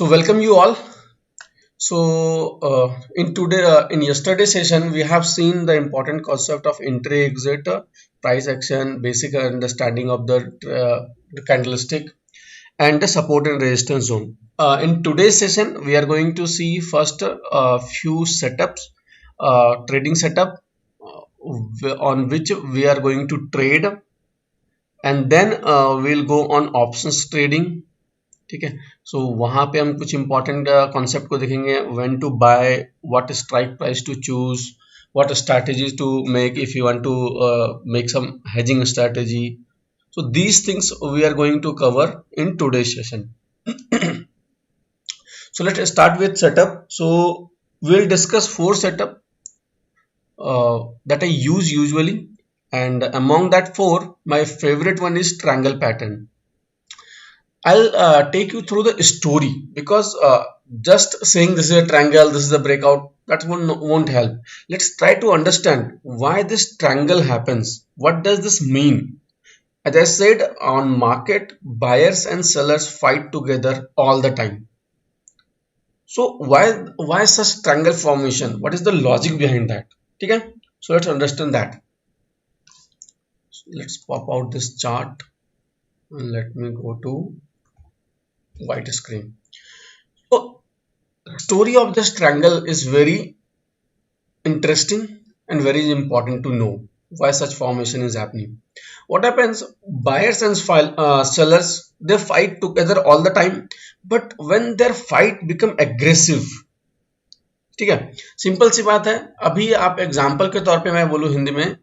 So welcome you all. In yesterday's session, we have seen the important concept of entry, exit, price action, basic understanding of the candlestick, and the support and resistance zone. In today's session, we are going to see first a few setups, trading setup on which we are going to trade, and then we'll go on options trading. ठीक है. सो वहां पे हम कुछ important concept को देखेंगे. When to buy, what strike price to choose, what strategies to make if you want to make some hedging strategy. So these things we are going to cover in today's session. So let's start with setup. So we'll discuss four setup that I use usually, and among that four, my favorite one is triangle pattern. I'll take you through the story because just saying this is a triangle, this is a breakout, that won't help. Let's try to understand why this triangle happens. What does this mean? As I said, on market, buyers and sellers fight together all the time. So why such triangle formation? What is the logic behind that? Okay, so let's understand that. So let's pop out this chart and let me go to white screen. So story of this triangle is very interesting and very important to know why such formation is happening. What happens? Buyers and sellers, they fight together all the time, but when their fight become aggressive, ठीक है, simple सी बात है. अभी आप example के तौर पे मैं बोलूं हिंदी में,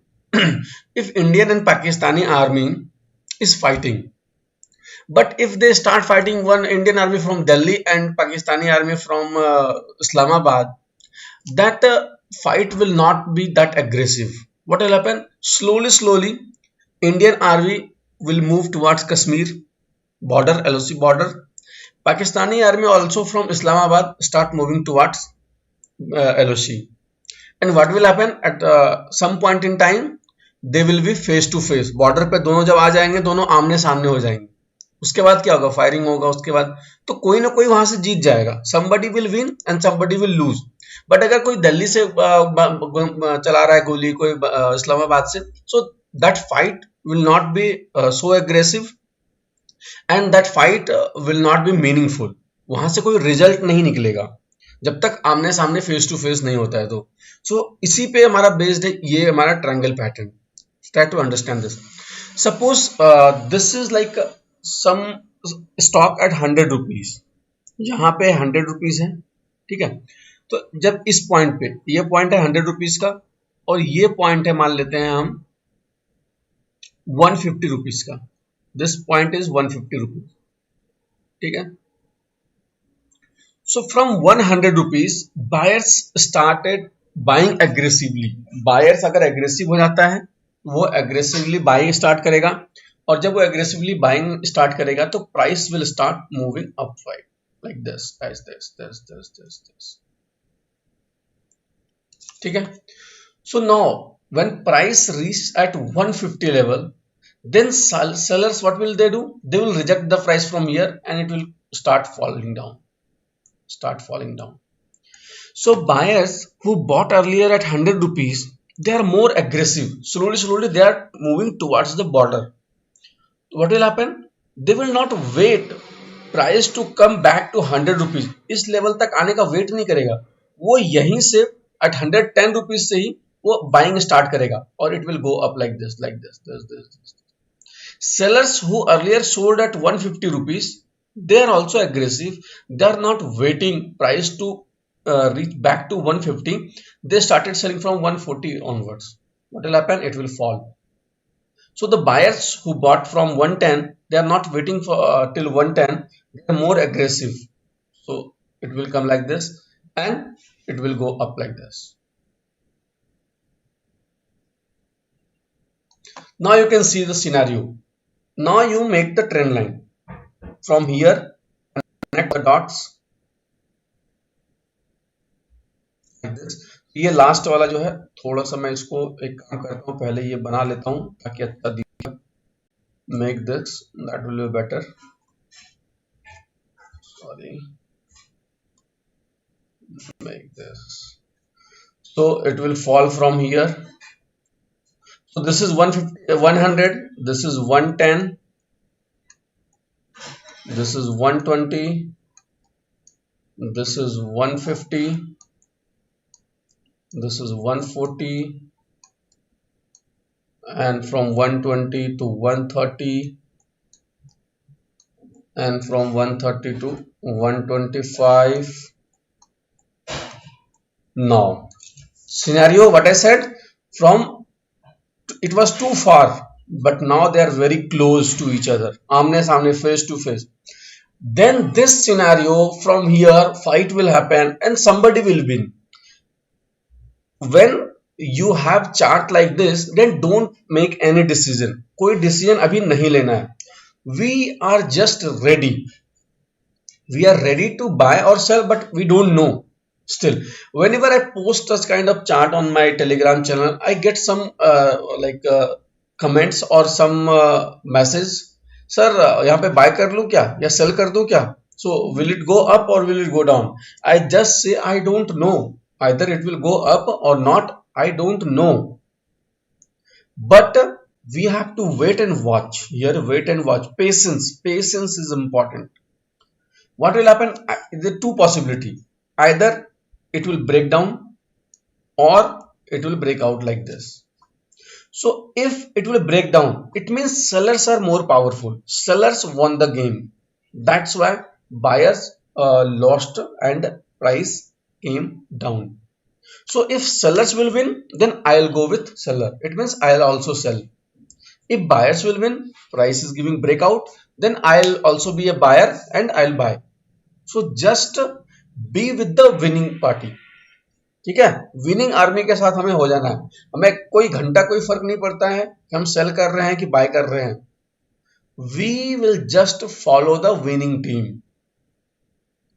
if Indian and Pakistani army is fighting, but if they start fighting, one Indian army from Delhi and Pakistani army from Islamabad, that fight will not be that aggressive. What will happen? Slowly Indian army will move towards Kashmir border, LOC border. Pakistani army also from Islamabad start moving towards LOC. And what will happen at some point in time? They will be face to face. Border पे दोनों जब आ जाएंगे, दोनों आमने सामने हो जाएंगे. उसके बाद क्या होगा? फायरिंग होगा. उसके बाद तो कोई ना कोई वहां से जीत जाएगा. somebody will win and somebody will lose. But अगर कोई दिल्ली से चला रहा है गोली, कोई इस्लामाबाद से, so that fight will not be so aggressive and that fight will not be meaningful. वहां से कोई रिजल्ट नहीं निकलेगा जब तक आमने सामने फेस टू फेस नहीं होता है. तो सो इसी पे हमारा बेस्ड है ये हमारा triangle pattern. Try to understand this. Suppose this is like some stock at 100 rupees. यहाँ पे 100 रुपीज है, ठीक है. तो जब इस पॉइंट पे, ये पॉइंट है 100 रुपीज का और ये पॉइंट है मान लेते हैं हम 150 रुपीज का. दिस पॉइंट इज 150 रुपीज, ठीक है. So from 100 rupees, buyers started buying aggressively. Buyers अगर aggressive हो जाता है, वो aggressively buying start करेगा, और जब वो aggressively buying start करेगा तो price will start moving upward like this, as this. ठीक है. So now when price reach at 150 level, then sellers, what will they do? They will reject the price from here and it will start falling down. So buyers who bought earlier at 100 rupees, they are more aggressive. Slowly they are moving towards the border. What will happen? They will not wait price to come back to 100 rupees. इस level तक आने का wait नहीं करेगा. वो यहीं से at 110 rupees से ही वो buying start करेगा और it will go up like this. Sellers who earlier sold at 150 rupees, they are also aggressive. They are not waiting price to reach back to 150. They started selling from 140 onwards. What will happen? It will fall. So the buyers who bought from 110, they are not waiting for till 110. They are more aggressive. So it will come like this and it will go up like this. Now you can see the scenario. Now you make the trend line. From here, connect the dots like this. ये last वाला जो है, थोड़ा सा मैं इसको एक काम करता हूँ, पहले ये बना लेता हूँ ताकि अच्छा दिखे. Make this, that will be better. Sorry. like this. So it will fall from here. So this is 150, 100, this is 110, this is 120, this is 150, this is 140, and from 120 to 130, and from 130 to 125. Now scenario, what I said, from it was too far, but now they are very close to each other, आमने सामने, face to face. Then this scenario, from here fight will happen and somebody will win. When you have chart like this, then don't make any decision. कोई decision अभी नहीं लेना है. We are just ready. We are ready to buy or sell, but we don't know. Still, whenever I post such kind of chart on my Telegram channel, I get some comments or some message. Sir, यहाँ पे buy कर लूँ क्या या sell कर दूँ क्या? So will it go up or will it go down? I just say I don't know. Either it will go up or not. I don't know. But we have to wait and watch. Here, wait and watch. Patience. Patience is important. What will happen? There are two possibilities. Either it will break down or it will break out like this. So if it will break down, it means sellers are more powerful. Sellers won the game. That's why buyers lost and price came down. So if sellers will win, then I'll go with seller. It means I'll also sell. If buyers will win, price is giving breakout, then I'll also be a buyer and I'll buy. So just be with the winning party. ठीक है, winning army के साथ हमें हो जाना है. हमें कोई घंटा कोई फर्क नहीं पड़ता है कि हम सेल कर रहे हैं कि बाय कर रहे हैं. We will just follow the winning team.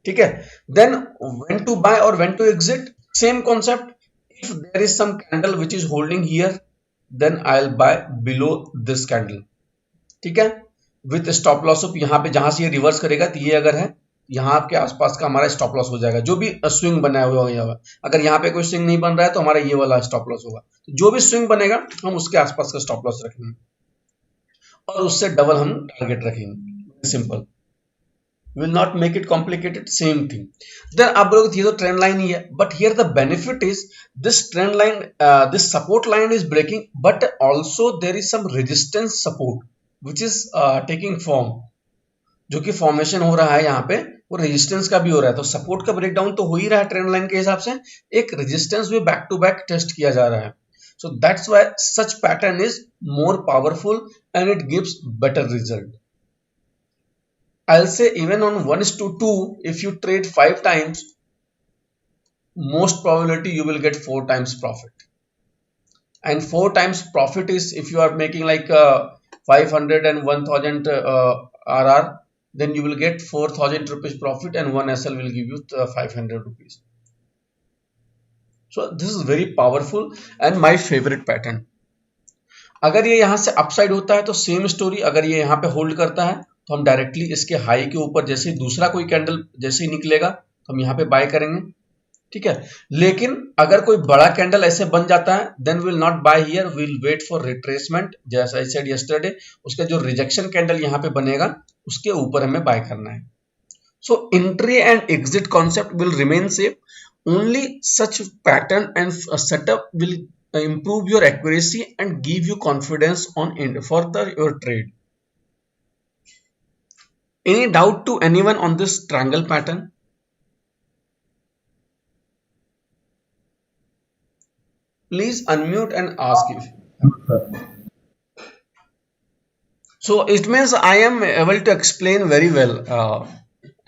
ठीक है. देन व्हेन टू बाय और when to exit, same concept. If there is some candle which is holding here, then I will buy below this candle. ठीक है, with stop loss of यहाँ पे जहां से ये रिवर्स करेगा, तो ये अगर है यहाँ आपके आसपास का हमारा स्टॉप लॉस हो जाएगा. जो भी स्विंग बना हुआ होगा, अगर यहाँ पे कोई स्विंग नहीं बन रहा है तो हमारा ये वाला स्टॉप लॉस होगा. तो जो भी स्विंग बनेगा हम उसके आसपास का स्टॉप लॉस रखेंगे और उससे डबल हम टारगेट रखेंगे. Simple. Will not make it complicated. Same thing. Then आप बोलोगे ये तो ट्रेंड लाइन ही है, but here the benefit is this trend line, this support line is breaking, but also there is some resistance support which is taking form. जो कि formation हो रहा है यहाँ पे, वो रेजिस्टेंस का भी हो रहा है. तो सपोर्ट का ब्रेकडाउन तो हो ही रहा है ट्रेंड लाइन के हिसाब से, एक रेजिस्टेंस भी बैक टू बैक टेस्ट किया जा रहा है. सो that's why such pattern is more powerful and it gives better result. I'll say even on 1:2, if you trade 5 times, most probability you will get 4 times profit. And 4 times profit is if you are making like 500 and 1000 RR, then you will get 4000 rupees profit and 1 SL will give you 500 rupees. So this is very powerful and my favorite pattern. अगर ये यहाँ से upside होता है तो same story. अगर ये यहाँ पे होल्ड करता है तो हम डायरेक्टली इसके हाई के ऊपर जैसे दूसरा कोई कैंडल जैसे ही निकलेगा तो हम यहाँ पे बाय करेंगे. ठीक है. लेकिन अगर कोई बड़ा कैंडल ऐसे बन जाता है, then will not buy here, will wait for retracement. जैसा आई सेड यस्टरडे, उसका जो रिजेक्शन कैंडल यहाँ पे बनेगा उसके ऊपर हमें बाय करना है. So entry and exit concept will remain same. Only such pattern and setup will improve your accuracy and give you confidence on further your trade. Any doubt to anyone on this triangle pattern? Please unmute and ask if. So it means I am able to explain very well.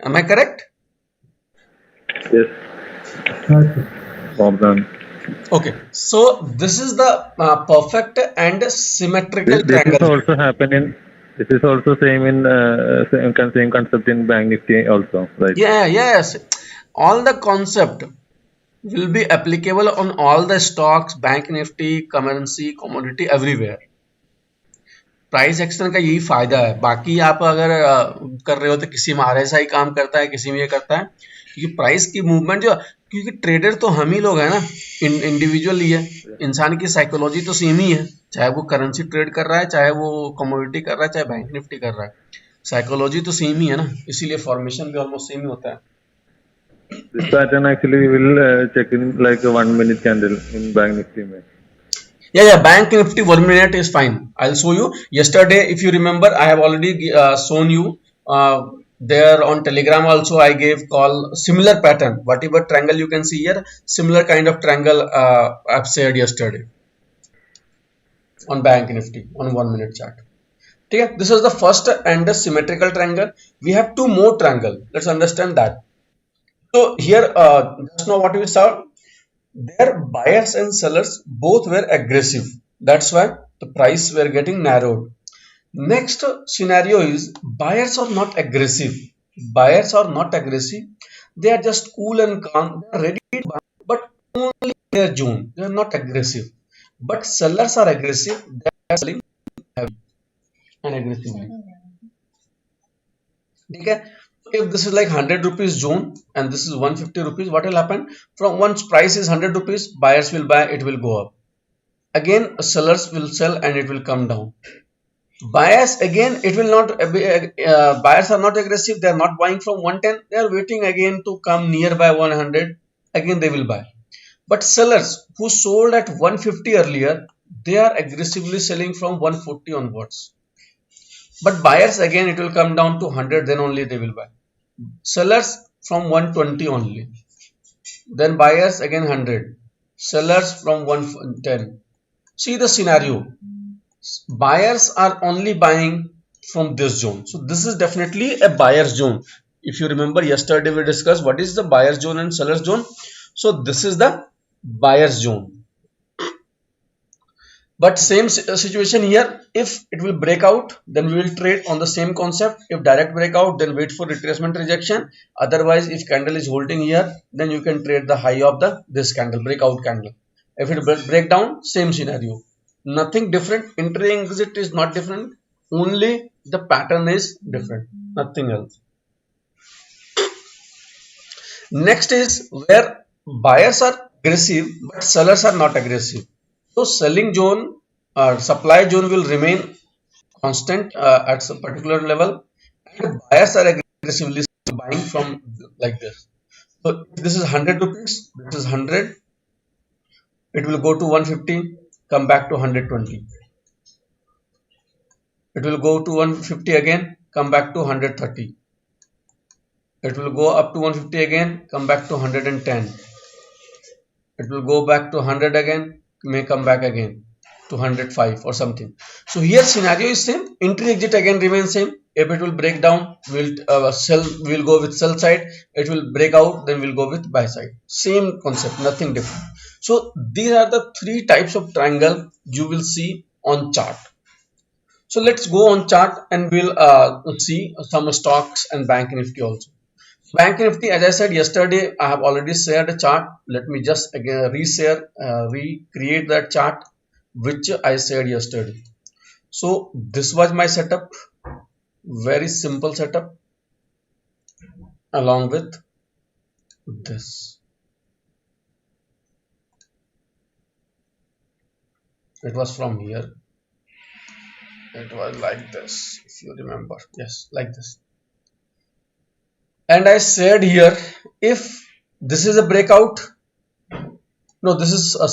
Am I correct? Yes. Problem. Okay, so this is the perfect and symmetrical This triangle. is also happen in. This is also same in same concept in Bank Nifty also, right? Yeah, yes. All the concept will be applicable on all the stocks, Bank Nifty, currency, commodity, everywhere. Price action का यही फायदा है. बाकी आप अगर कर रहे हो तो किसी में RSI काम करता है, किसी में ये करता है, क्योंकि प्राइस की मूवमेंट जो, क्योंकि ट्रेडर तो हम ही लोग हैं ना, इंडिविजुअल ही है। इंसान की साइकोलॉजी तो सेम ही है, चाहे वो करेंसी ट्रेड कर रहा है, चाहे वो कमोडिटी कर रहा है, चाहे बैंक निफ्टी कर रहा है, साइकोलॉजी तो सेम ही है ना, इसीलिए फॉर्मेशन भी ऑलमोस्ट सेम ही होता है। This pattern actually we will check in like a 1 minute candle in Bank Nifty. Yeah, bank nifty 1 minute is fine. I'll show you. Yesterday, if you remember, I have already shown you there on Telegram also. I gave call similar pattern, whatever triangle you can see here, similar kind of triangle I've shared yesterday on bank nifty on 1 minute chart. Okay, this is the first and the symmetrical triangle. We have two more triangle. Let's understand that. So here, just now what we saw, their buyers and sellers both were aggressive. That's why the price were getting narrowed. Next scenario is buyers are not aggressive. Buyers are not aggressive. They are just cool and calm. They are ready to buy, but only in their zone. They are not aggressive. But sellers are aggressive. They are selling heavy and aggressively. Okay. If this is like 100 rupees zone and this is 150 rupees, what will happen? From once price is 100 rupees, buyers will buy, it will go up. Again, sellers will sell and it will come down. Buyers, again, it will not be, buyers are not aggressive. They are not buying from 110. They are waiting again to come nearby 100. Again, they will buy. But sellers who sold at 150 earlier, they are aggressively selling from 140 onwards. But buyers, again, it will come down to 100, then only they will buy. Sellers from 120 only. Then buyers again 100. Sellers from 110. See the scenario. Buyers are only buying from this zone. So this is definitely a buyer's zone. If you remember yesterday we discussed what is the buyer's zone and seller's zone. So this is the buyer's zone. But same situation here. If it will break out, then we will trade on the same concept. If direct breakout, then wait for retracement rejection. Otherwise, if candle is holding here, then you can trade the high of this candle, breakout candle. If it break down, same scenario. Nothing different. Entry exit is not different. Only the pattern is different. Nothing else. Next is where buyers are aggressive, but sellers are not aggressive. So selling zone or supply zone will remain constant at some particular level, and buyers are aggressively buying from like this. So if this is 100 rupees, this is 100, it will go to 150, come back to 120. It will go to 150 again, come back to 130. It will go up to 150 again, come back to 110. It will go back to 100 again, may come back again to 105 or something. So here scenario is same. Entry exit again remains same. If it will break down, we'll go with sell side. It will break out, then we'll go with buy side. Same concept, nothing different. So these are the three types of triangle you will see on chart. So let's go on chart and we'll see some stocks and bank nifty also. Bank nifty, as I said yesterday, I have already shared a chart. Let me just again recreate that chart which I shared yesterday. So this was my setup, very simple setup, along with this. It was from here. It was like this, if you remember. Yes, like this. And I said here, if this is a breakout, no, this is a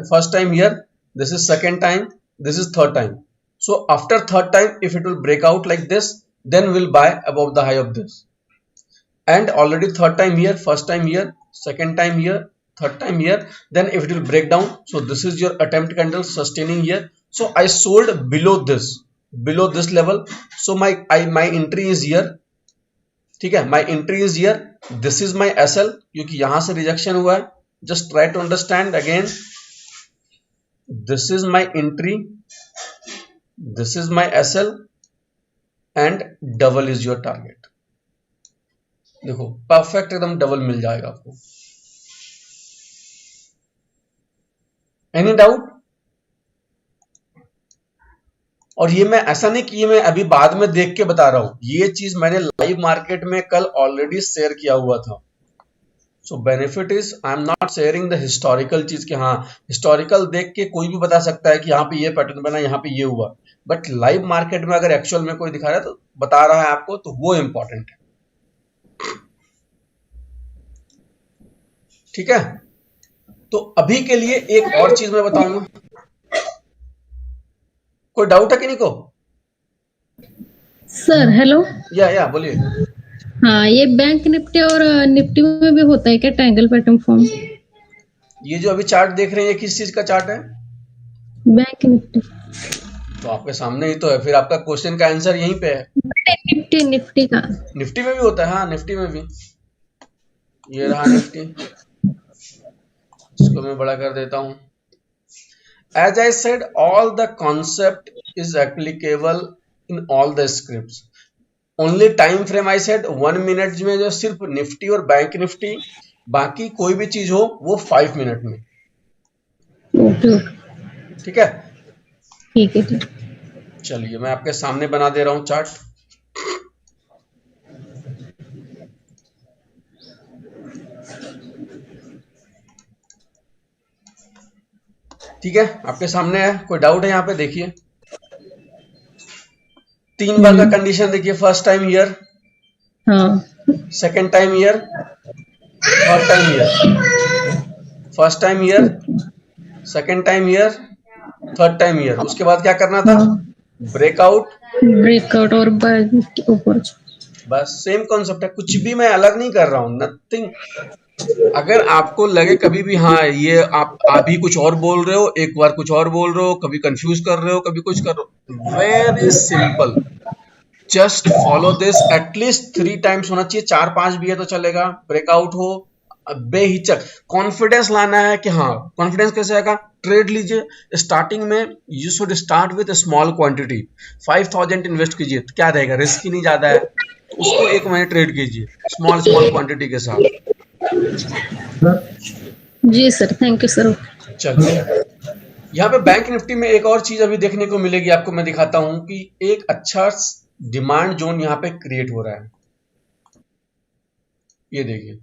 first time here, this is second time, this is third time. So after third time, if it will break out like this, then we'll buy above the high of this. And already third time here, first time here, second time here, third time here, then if it will break down, so this is your attempt candle sustaining here. So I sold below this level. So my entry is here. ठीक है, my entry is here. This is my SL क्योंकि यहां से rejection हुआ है. Just try to understand again. This is my entry, this is my SL, and double is your target. देखो perfect एकदम double मिल जाएगा आपको. Any doubt? और ये मैं ऐसा नहीं कि ये मैं अभी बाद में देख के बता रहा हूं, ये चीज मैंने लाइव मार्केट में कल ऑलरेडी शेयर किया हुआ था. सो benefit is I am not sharing the historical चीज कि हाँ हिस्टोरिकल देख के कोई भी बता सकता है कि यहाँ पे ये पैटर्न बना, यहाँ पे ये हुआ, बट लाइव मार्केट में अगर एक्चुअल में कोई दिखा रहा है तो बता रहा है आपको, तो वो इंपॉर्टेंट है। ठीक है, तो अभी के लिए एक और चीज मैं बताऊंगा। कोई डाउट है कि नहीं को? Sir hello. या बोलिए। हाँ, ये बैंक निफ्टी और निफ्टी में भी होता है क्या ट्रायंगल पैटर्न फॉर्म? ये जो अभी चार्ट देख रहे हैं ये किस चीज का चार्ट है? Bank Nifty. तो आपके सामने ही तो है, फिर आपका क्वेश्चन का आंसर यहीं पे है। निफ्टी का। निफ्टी में भी होता है, हाँ निफ्टी में भी। ये रहा निफ्टी, इसको मैं बड़ा कर देता हूं। As I said, all the concept is applicable in all the scripts. Only time frame I said 1 minute में, जो सिर्फ निफ्टी और बैंक निफ्टी, बाकी कोई भी चीज हो वो 5 मिनट में। ओके ठीक है, ठीक है। चलिए मैं आपके सामने बना दे रहा हूं चार्ट। ठीक है, आपके सामने है। कोई डाउट है यहाँ पे? देखिए 3 बार का कंडीशन देखिए। First time year, second time year, third time year. First time year, second time year, third time year. उसके बाद क्या करना था? ब्रेकआउट और ऊपर। बस सेम कॉन्सेप्ट है, कुछ भी मैं अलग नहीं कर रहा हूं, नथिंग। अगर आपको लगे कभी भी हाँ ये आप अभी कुछ और बोल रहे हो, एक बार कुछ और बोल रहे हो, कभी कंफ्यूज कर रहे हो, कभी कुछ कर रहे हो, very simple, just follow this. At least 3 times होना चाहिए, 4-5 भी है तो चलेगा। ब्रेकआउट हो, बेहिचक कॉन्फिडेंस लाना है कि हाँ। कॉन्फिडेंस कैसे आएगा? ट्रेड लीजिए। स्टार्टिंग में you should start with small quantity, 5000 invest कीजिए, तो क्या रहेगा, रिस्क ही नहीं ज्यादा है, उसको 1 महीने ट्रेड कीजिए स्मॉल क्वांटिटी के साथ। जी सर, थैंक यू सर। चलिए यहाँ पे बैंक निफ्टी में एक और चीज अभी देखने को मिलेगी आपको, मैं दिखाता हूं कि एक अच्छा डिमांड जोन यहाँ पे क्रिएट हो रहा है। ये देखिए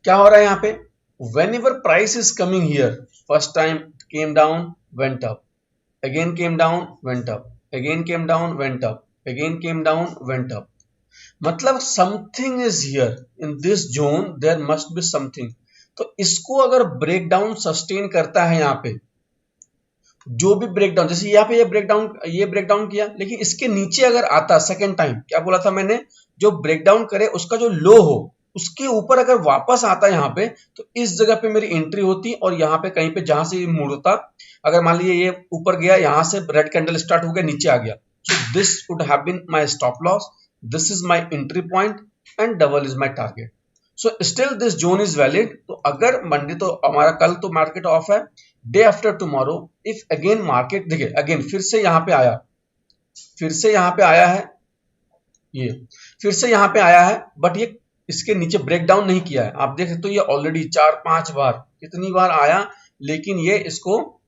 क्या हो रहा है यहाँ पे। whenever price is coming here, first time came down, went up, again came down, went up, again came down, went up, again came down, went up। मतलब something is here in this zone, there must be something। तो इसको अगर breakdown sustain करता है यहाँ पे, जो भी ब्रेकडाउन, जैसे यहाँ पे ये ब्रेकडाउन किया, लेकिन इसके नीचे अगर आता सेकेंड टाइम, क्या बोला था मैंने, जो ब्रेकडाउन करे उसका जो लो हो उसके ऊपर अगर वापस आता यहाँ पे, तो इस जगह पे मेरी एंट्री होती, और यहाँ पे कहीं पे जहां से ये मुड़ता, अगर मान लीजिए ये ऊपर गया, यहाँ से रेड कैंडल स्टार्ट हो गया, नीचे आ गया, so this would have been my stop loss, this is my entry point and double is my target. So still this zone is valid. तो अगर मंडे, तो हमारा कल तो मार्केट ऑफ है, day after tomorrow if again market, देखिए again फिर से यहाँ पे आया, फिर से यहाँ पे आया है, ये फिर से यहाँ पे आया है, बट ये इसके नीचे ब्रेकडाउन नहीं किया है। आप देख सकते हो ये ऑलरेडी 4-5 बार, कितनी बार आया, लेकिन ये इसको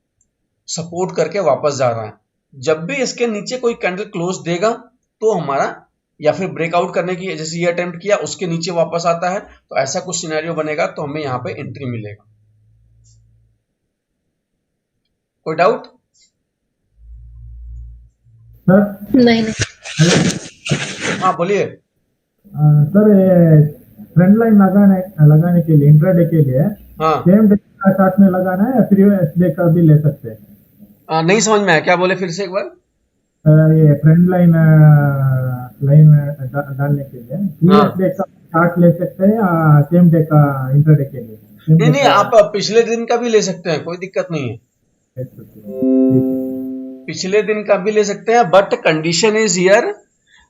सपोर्ट करके वापस जा रहा है। जब भी इसके नीचे कोई कैंडल क्लोज देगा तो हमारा, या फिर ब्रेकआउट करने की जैसे ये अटेम्प्ट किया, उसके नीचे वापस आता है, तो ऐसा कुछ सिनेरियो बनेगा, तो हमें यहाँ पे एंट्री मिलेगा। कोई डाउट? नहीं। हाँ बोलिए। सर ये ट्रेंड लाइन लगाने के लिए, इंट्राडे के लिए, हाँ सेम डे का चार्ट में लगाना है या प्रीवियस डे का भी ले सकते हैं? नहीं समझ में आया, क्या बोले फिर से एक बार? ये ट्रेंड लाइन डालने के लिए प्रीवियस डे का चार्ट ले सकते हैं या सेम डे का इंट्राडे के लिए? नहीं, आप पिछले दिन का भी ले सकते हैं, कोई दिक्कत नहीं है, पिछले दिन का भी ले सकते हैं, but condition is here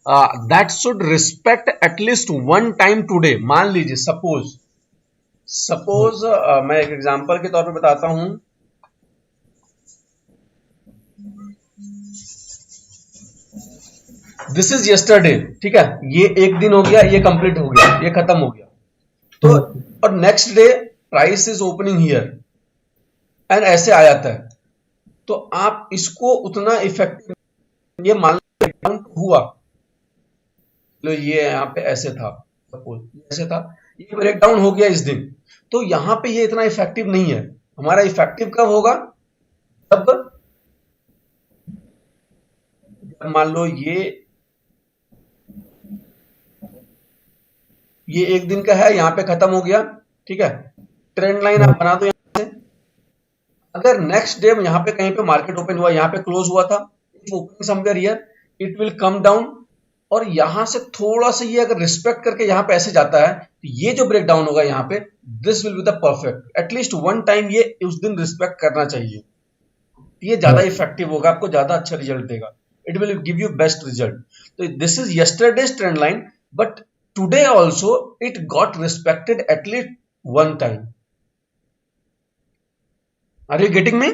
that should respect at least 1 time today. मान लीजिए सपोज मैं एक एग्जांपल के तौर पे बताता हूं, दिस इज यस्टरडे, ठीक है, ये एक दिन हो गया, ये कंप्लीट हो गया, ये खत्म हो गया, तो और next day price is opening here and ऐसे आ जाता है, तो आप इसको उतना इफेक्टिव, ये मान लो हुआ, लो ये यहाँ पे ऐसे था, ऐसे था, ये ब्रेक डाउन हो गया इस दिन, तो यहाँ पे ये इतना इफेक्टिव नहीं है। हमारा इफेक्टिव कब होगा? जब मान लो ये एक दिन का है, यहाँ पे खत्म हो गया, ठीक है, ट्रेंड लाइन आप बना दो यहाँ से। अगर नेक्स्ट डे यहाँ पे कहीं पे मार्केट ओपन हुआ, यहाँ पे क्लोज हुआ था, open somewhere here, it will come down, और यहां से थोड़ा सा ये अगर रिस्पेक्ट करके यहाँ पे ऐसे जाता है, तो ये जो ब्रेक डाउन होगा यहाँ पे, this will be the perfect, at least one time ये उस दिन रिस्पेक्ट करना चाहिए। ये ज्यादा इफेक्टिव होगा, आपको ज्यादा अच्छा रिजल्ट देगा, it will give you best result. तो this is yesterday's trend line, but today also it got respected at least one time. Are you getting me?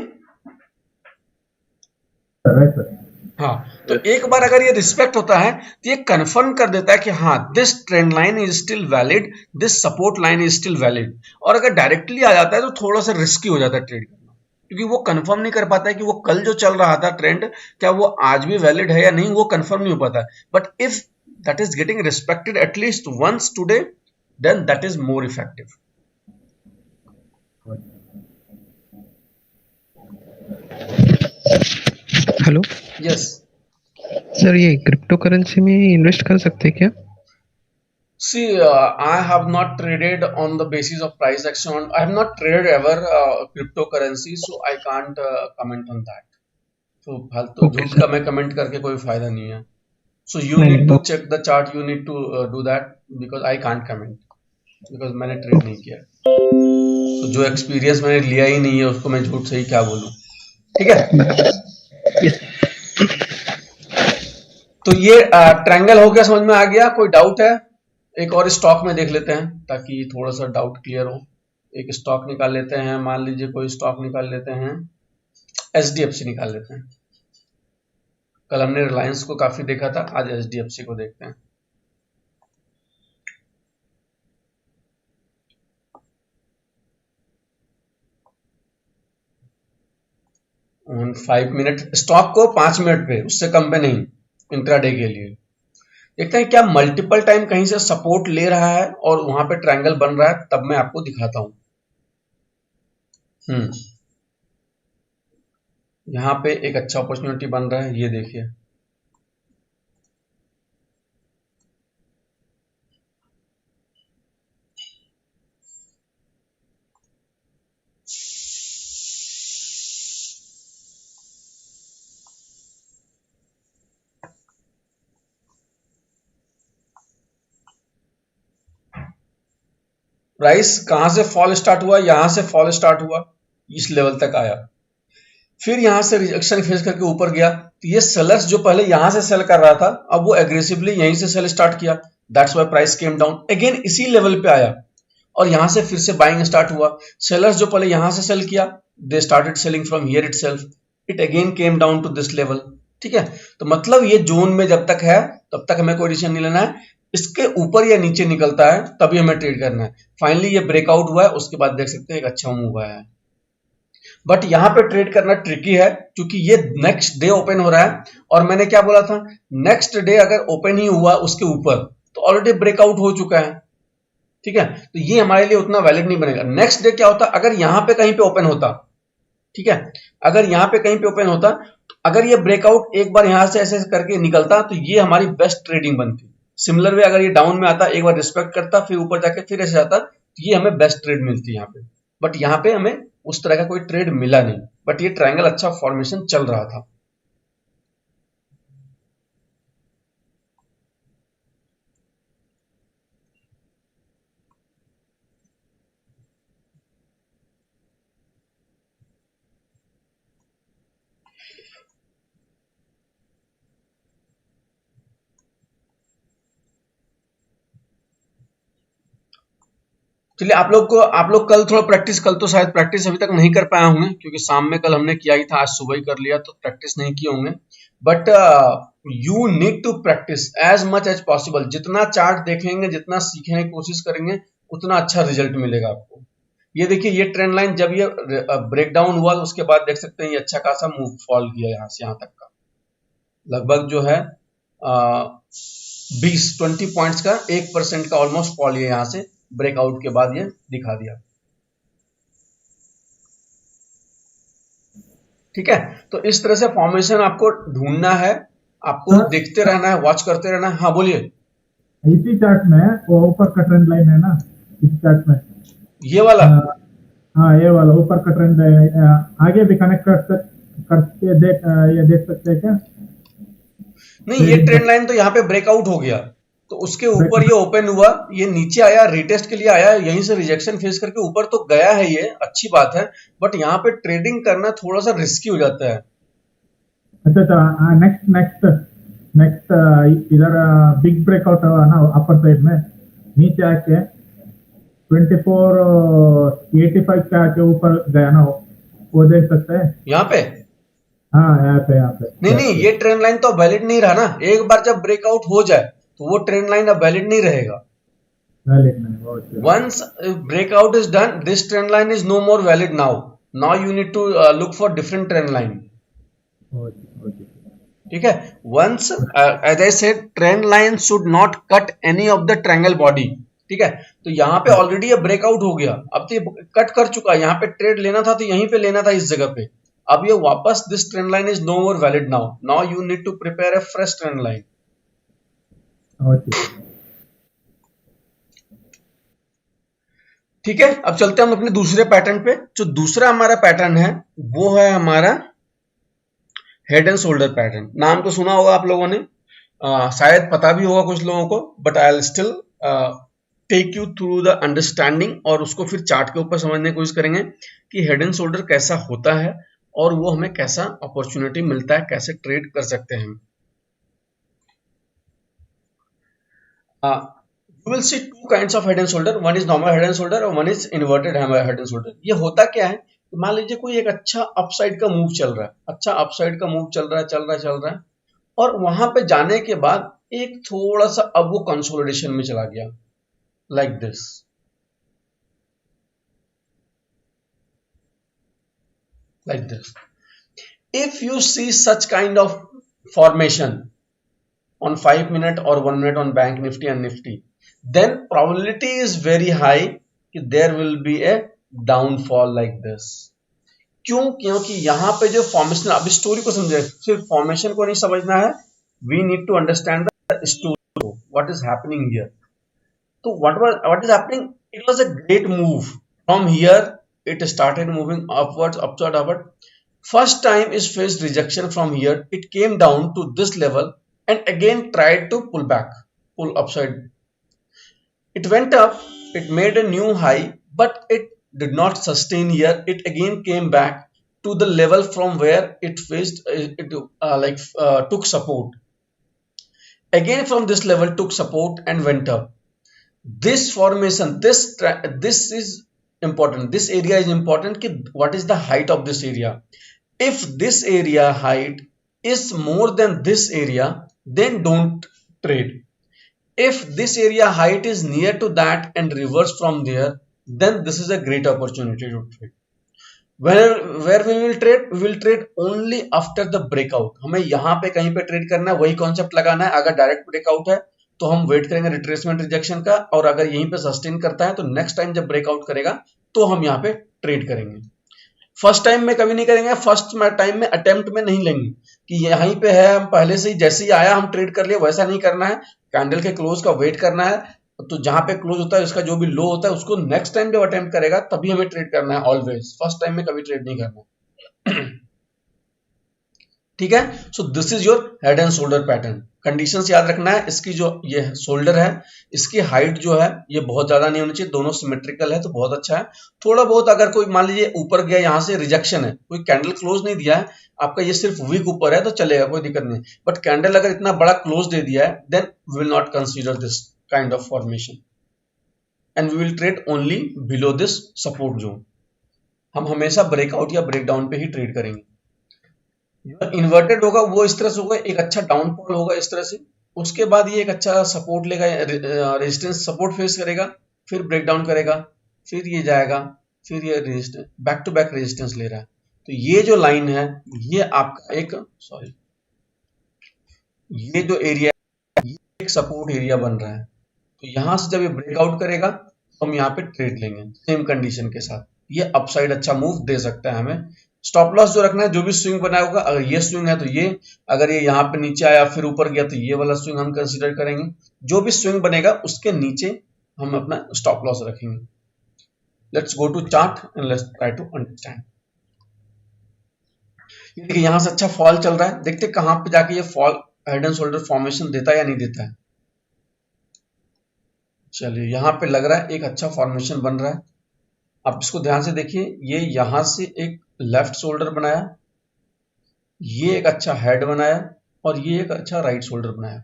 Right sir. हाँ, तो एक बार अगर ये रिस्पेक्ट होता है तो ये कंफर्म कर देता है कि हाँ, this trend line is still valid, this support line is still valid. और अगर डायरेक्टली आ जाता है तो थोड़ा सा रिस्की हो जाता है ट्रेड करना, क्योंकि वो कंफर्म नहीं कर पाता है कि वो कल जो चल रहा था ट्रेंड, क्या वो आज भी वैलिड है या नहीं, वो कंफर्म नहीं हो पाता। But if that is getting respected at least once today, then that is more effective. Hello yes sir, ये क्रिप्टो करेंसी में इन्वेस्ट कर सकते हैं क्या? See, I have not traded on the basis of price action. I have not traded ever cryptocurrency, so I can't comment on that. So फालतू Okay, झूठ sir. का मैं कमेंट करके कोई फायदा नहीं है. So you नहीं need नहीं to वो check the chart. You need to do that because I can't comment because मैंने ट्रेड नहीं किया. तो जो एक्सपीरियंस मैंने लिया ही नहीं है उसको मैं झूठ से ही क्या बोलूं. ठीक है. yes. तो ये ट्रायंगल हो गया, समझ में आ गया? कोई डाउट है? एक और स्टॉक में देख लेते हैं ताकि थोड़ा सा डाउट क्लियर हो. एक स्टॉक निकाल लेते हैं, मान लीजिए कोई स्टॉक निकाल लेते हैं, एचडीएफसी निकाल लेते हैं. कल हमने रिलायंस को काफी देखा था, आज एचडीएफसी को देखते हैं. ऑन 5 मिनट, स्टॉक को 5 मिनट पे, उससे कम पे नहीं, इंट्राडे के लिए. देखते हैं क्या मल्टीपल टाइम कहीं से सपोर्ट ले रहा है और वहां पे ट्रायंगल बन रहा है, तब मैं आपको दिखाता हूं. यहाँ पे एक अच्छा अपॉर्चुनिटी बन रहा है, ये देखिए. प्राइस कहां से फॉल स्टार्ट हुआ? यहां से फॉल स्टार्ट हुआ, इस लेवल तक आया, फिर यहां से रिजेक्शन फेस करके ऊपर गया. तो ये सेलर्स जो पहले यहां से सेल कर रहा था, अब वो एग्रेसिवली यहीं से सेल स्टार्ट किया. That's why price came down again, इसी लेवल पे आया और यहां से फिर से बाइंग स्टार्ट हुआ. सेलर्स जो पहले यहां से सेल किया, they started selling from here itself, it again came down to this level. ठीक है, तो मतलब ये जोन में जब तक है तब तक हमें कोई डिसीजन नहीं लेना है. इसके ऊपर या नीचे निकलता है तभी हमें ट्रेड करना है. फाइनली ये ब्रेकआउट हुआ है, उसके बाद देख सकते हैं एक अच्छा मूव आया है. बट यहां पे ट्रेड करना ट्रिकी है क्योंकि ये नेक्स्ट डे ओपन हो रहा है, और मैंने क्या बोला था, नेक्स्ट डे अगर ओपन ही हुआ उसके ऊपर तो ऑलरेडी ब्रेकआउट हो चुका है. ठीक है, तो ये हमारे लिए उतना वैलिड नहीं बनेगा. नेक्स्ट डे क्या होता, अगर यहां पे कहीं पे ओपन होता, ठीक है, अगर यहां पे कहीं पे ओपन होता, तो अगर ये ब्रेकआउट एक बार यहां से ऐसे करके निकलता तो ये हमारी बेस्ट ट्रेडिंग बनती. सिमिलर वे अगर ये डाउन में आता, एक बार रिस्पेक्ट करता, फिर ऊपर जाके फिर ऐसे आता, तो ये हमें बेस्ट ट्रेड मिलती यहाँ पे. बट यहाँ पे हमें उस तरह का कोई ट्रेड मिला नहीं, बट ये ट्रायंगल अच्छा फॉर्मेशन चल रहा था. चलिए, आप लोग कल थोड़ा प्रैक्टिस, कल तो शायद प्रैक्टिस अभी तक नहीं कर पाए होंगे क्योंकि शाम में कल हमने किया ही था, आज सुबह ही कर लिया, तो प्रैक्टिस नहीं किए होंगे. But you need to practice as much as possible. जितना चार्ट देखेंगे, जितना सीखने की कोशिश करेंगे, उतना अच्छा रिजल्ट मिलेगा आपको. ये देखिए, ये ट्रेंड लाइन जब ये ब्रेकडाउन हुआ, उसके बाद देख सकते हैं ये अच्छा खासा मूव फॉल किया यहाँ से यहाँ तक का, लगभग जो है 20 पॉइंट्स का 1% का ऑलमोस्ट फॉल ये यहां से ब्रेकआउट के बाद ये दिखा दिया। ठीक है, तो इस तरह से फॉर्मेशन आपको ढूंढना है, आपको सर देखते रहना है, वॉच करते रहना है। हाँ बोलिए। इसी चार्ट में वो ऊपर का ट्रेंड लाइन है ना, इस चार्ट में ये वाला हाँ ये वाला ऊपर का ट्रेंड आगे भी कनेक्ट करके ये देख सकते हैं क्या? नहीं, ये ट्रेंड लाइन तो यहाँ पे ब्रेकआउट हो गया, तो उसके ऊपर ये ओपन हुआ, ये नीचे आया, रिटेस्ट के लिए आया, यहीं से रिजेक्शन फेस करके ऊपर तो गया है, ये अच्छी बात है, बट यहाँ पे ट्रेडिंग करना थोड़ा सा रिस्की हो जाता है। अच्छा नेक्स्ट नेक्स्ट नेक्स्ट इधर बिग ब्रेकआउट हुआ ना अपर साइड में, नीचे आके 2485 के आके ऊपर गया ना, वो देख सकते हैं यहाँ पे हाँ यहाँ पे नहीं, ये ट्रेंड लाइन तो वैलिड नहीं रहा ना। एक बार जब ब्रेकआउट हो जाए तो वो ट्रेंड लाइन अब वैलिड नहीं रहेगा। वैलिड नहीं, बहुत अच्छा। Once breakout is done, this trend line is no more valid now. Now you need to look for different trend line. ठीक है, once as I said, trend line should not cut any of the triangle body. ठीक है, तो यहाँ पे already ये breakout हो गया, अब तो ये कट कर चुका है, यहाँ पे ट्रेड लेना था तो यहीं पे लेना था इस जगह पे। अब ये वापस this trend line is no more valid now. Now you need to prepare a fresh trend line. ठीक है, अब चलते हैं हम अपने दूसरे पैटर्न पे। जो दूसरा हमारा पैटर्न है वो है हमारा हेड एंड शोल्डर पैटर्न। नाम तो सुना होगा आप लोगों ने, शायद पता भी होगा कुछ लोगों को, but I will still take you through the understanding, और उसको फिर चार्ट के ऊपर समझने की कोशिश करेंगे कि हेड एंड शोल्डर कैसा होता है और वो हमें कैसा अपॉर्चुनिटी मिलता है, कैसे ट्रेड कर सकते हैं। You will see two kinds of head and shoulder. One is normal head and shoulder और one is inverted head and shoulder. ये होता क्या है, मान लीजिए कोई एक अच्छा अपसाइड का मूव चल रहा है, अच्छा अपसाइड का मूव चल रहा है, और वहां पे जाने के बाद एक थोड़ा सा अब वो कंसोलिडेशन में चला गया, like this. If you see such kind of formation on 5 minute or 1 minute on bank nifty and nifty, then probability is very high कि there will be a downfall like this। क्यों? क्योंकि यहाँ पे जो formation, अब story को समझे, सिर्फ फॉर्मेशन को नहीं समझना है, we need to understand the story, what is happening here। तो what is happening, it was a great move from here, it started moving upwards, upward। First time is faced rejection from here, it came down to this level and again tried to pull back, pull upside। It went up, it made a new high, but it did not sustain here, it again came back to the level from where it faced, took support, again from this level took support and went up। This formation, this is important, this area is important कि what is the height of this area। If this area height is more than this area, then don't trade। If this area height is near to that and reverse from there, then this is a great opportunity to trade। Where we will trade, we will trade only after the breakout। हमें यहाँ पे कहीं पे trade करना है, वही concept लगाना है। अगर डायरेक्ट ब्रेकआउट है तो हम वेट करेंगे रिट्रेसमेंट रिजेक्शन का, और अगर यहीं पे सस्टेन करता है तो नेक्स्ट टाइम जब ब्रेकआउट करेगा तो हम यहाँ पे ट्रेड करेंगे। फर्स्ट टाइम में कभी नहीं करेंगे, फर्स्ट टाइम में अटेम्प्ट में नहीं लेंगे कि यहीं पे है, हम पहले से ही जैसे ही आया हम ट्रेड कर लिए, वैसा नहीं करना है। कैंडल के क्लोज का वेट करना है, तो जहां पे क्लोज होता है उसका जो भी लो होता है उसको नेक्स्ट टाइम जब अटेम्प्ट करेगा तभी हमें ट्रेड करना है, ऑलवेज। फर्स्ट टाइम में कभी ट्रेड नहीं करना। ठीक है, सो this is your head and shoulder pattern. Conditions याद रखना है, इसकी जो ये शोल्डर है, इसकी हाइट जो है ये बहुत ज्यादा नहीं होनी चाहिए, दोनों सिमेट्रिकल है तो बहुत अच्छा है। थोड़ा बहुत अगर कोई मान लीजिए ऊपर गया, यहाँ से रिजेक्शन है, कोई कैंडल क्लोज नहीं दिया है आपका, ये सिर्फ वीक ऊपर है तो चलेगा, कोई दिक्कत नहीं। बट कैंडल अगर इतना बड़ा क्लोज दे दिया है, then we will not consider this kind of formation and we will trade only below this support zone. हम हमेशा ब्रेकआउट या ब्रेकडाउन पे ही ट्रेड करेंगे। इन्वर्टेड होगा वो इस तरह से होगा, एक अच्छा डाउनफॉल होगा इस तरह से, उसके बाद ये एक अच्छा सपोर्ट लेगा, रेजिस्टेंस सपोर्ट फेस करेगा, फिर ब्रेकडाउन करेगा, फिर ये जाएगा, फिर ये resistance, back to back resistance ले रहा है। तो ये जो लाइन है ये आपका एक ये जो एरिया एक सपोर्ट एरिया बन रहा है, तो यहां से जब ये ब्रेकआउट करेगा तो हम यहाँ पे ट्रेड लेंगे सेम कंडीशन के साथ। ये अपसाइड अच्छा मूव दे सकता है हमें। स्टॉप लॉस जो रखना है, जो भी स्विंग बनाया होगा, अगर ये स्विंग है तो ये, अगर ये यहाँ पे नीचे आया फिर ऊपर गया तो ये वाला स्विंग हम कंसीडर करेंगे। जो भी स्विंग बनेगा उसके नीचे हम अपना स्टॉप लॉस रखेंगे। Let's go to chart and let's try to understand. ये देखिए यहां से अच्छा फॉल चल रहा है, देखते कहां पे जाके ये fall head and shoulder formation देता है या नहीं देता है। चलिए यहां पे लग रहा है एक अच्छा फॉर्मेशन बन रहा है। आप इसको ध्यान से देखिए, ये यहां से एक लेफ्ट शोल्डर बनाया, ये एक अच्छा हेड बनाया और ये एक अच्छा राइट शोल्डर बनाया।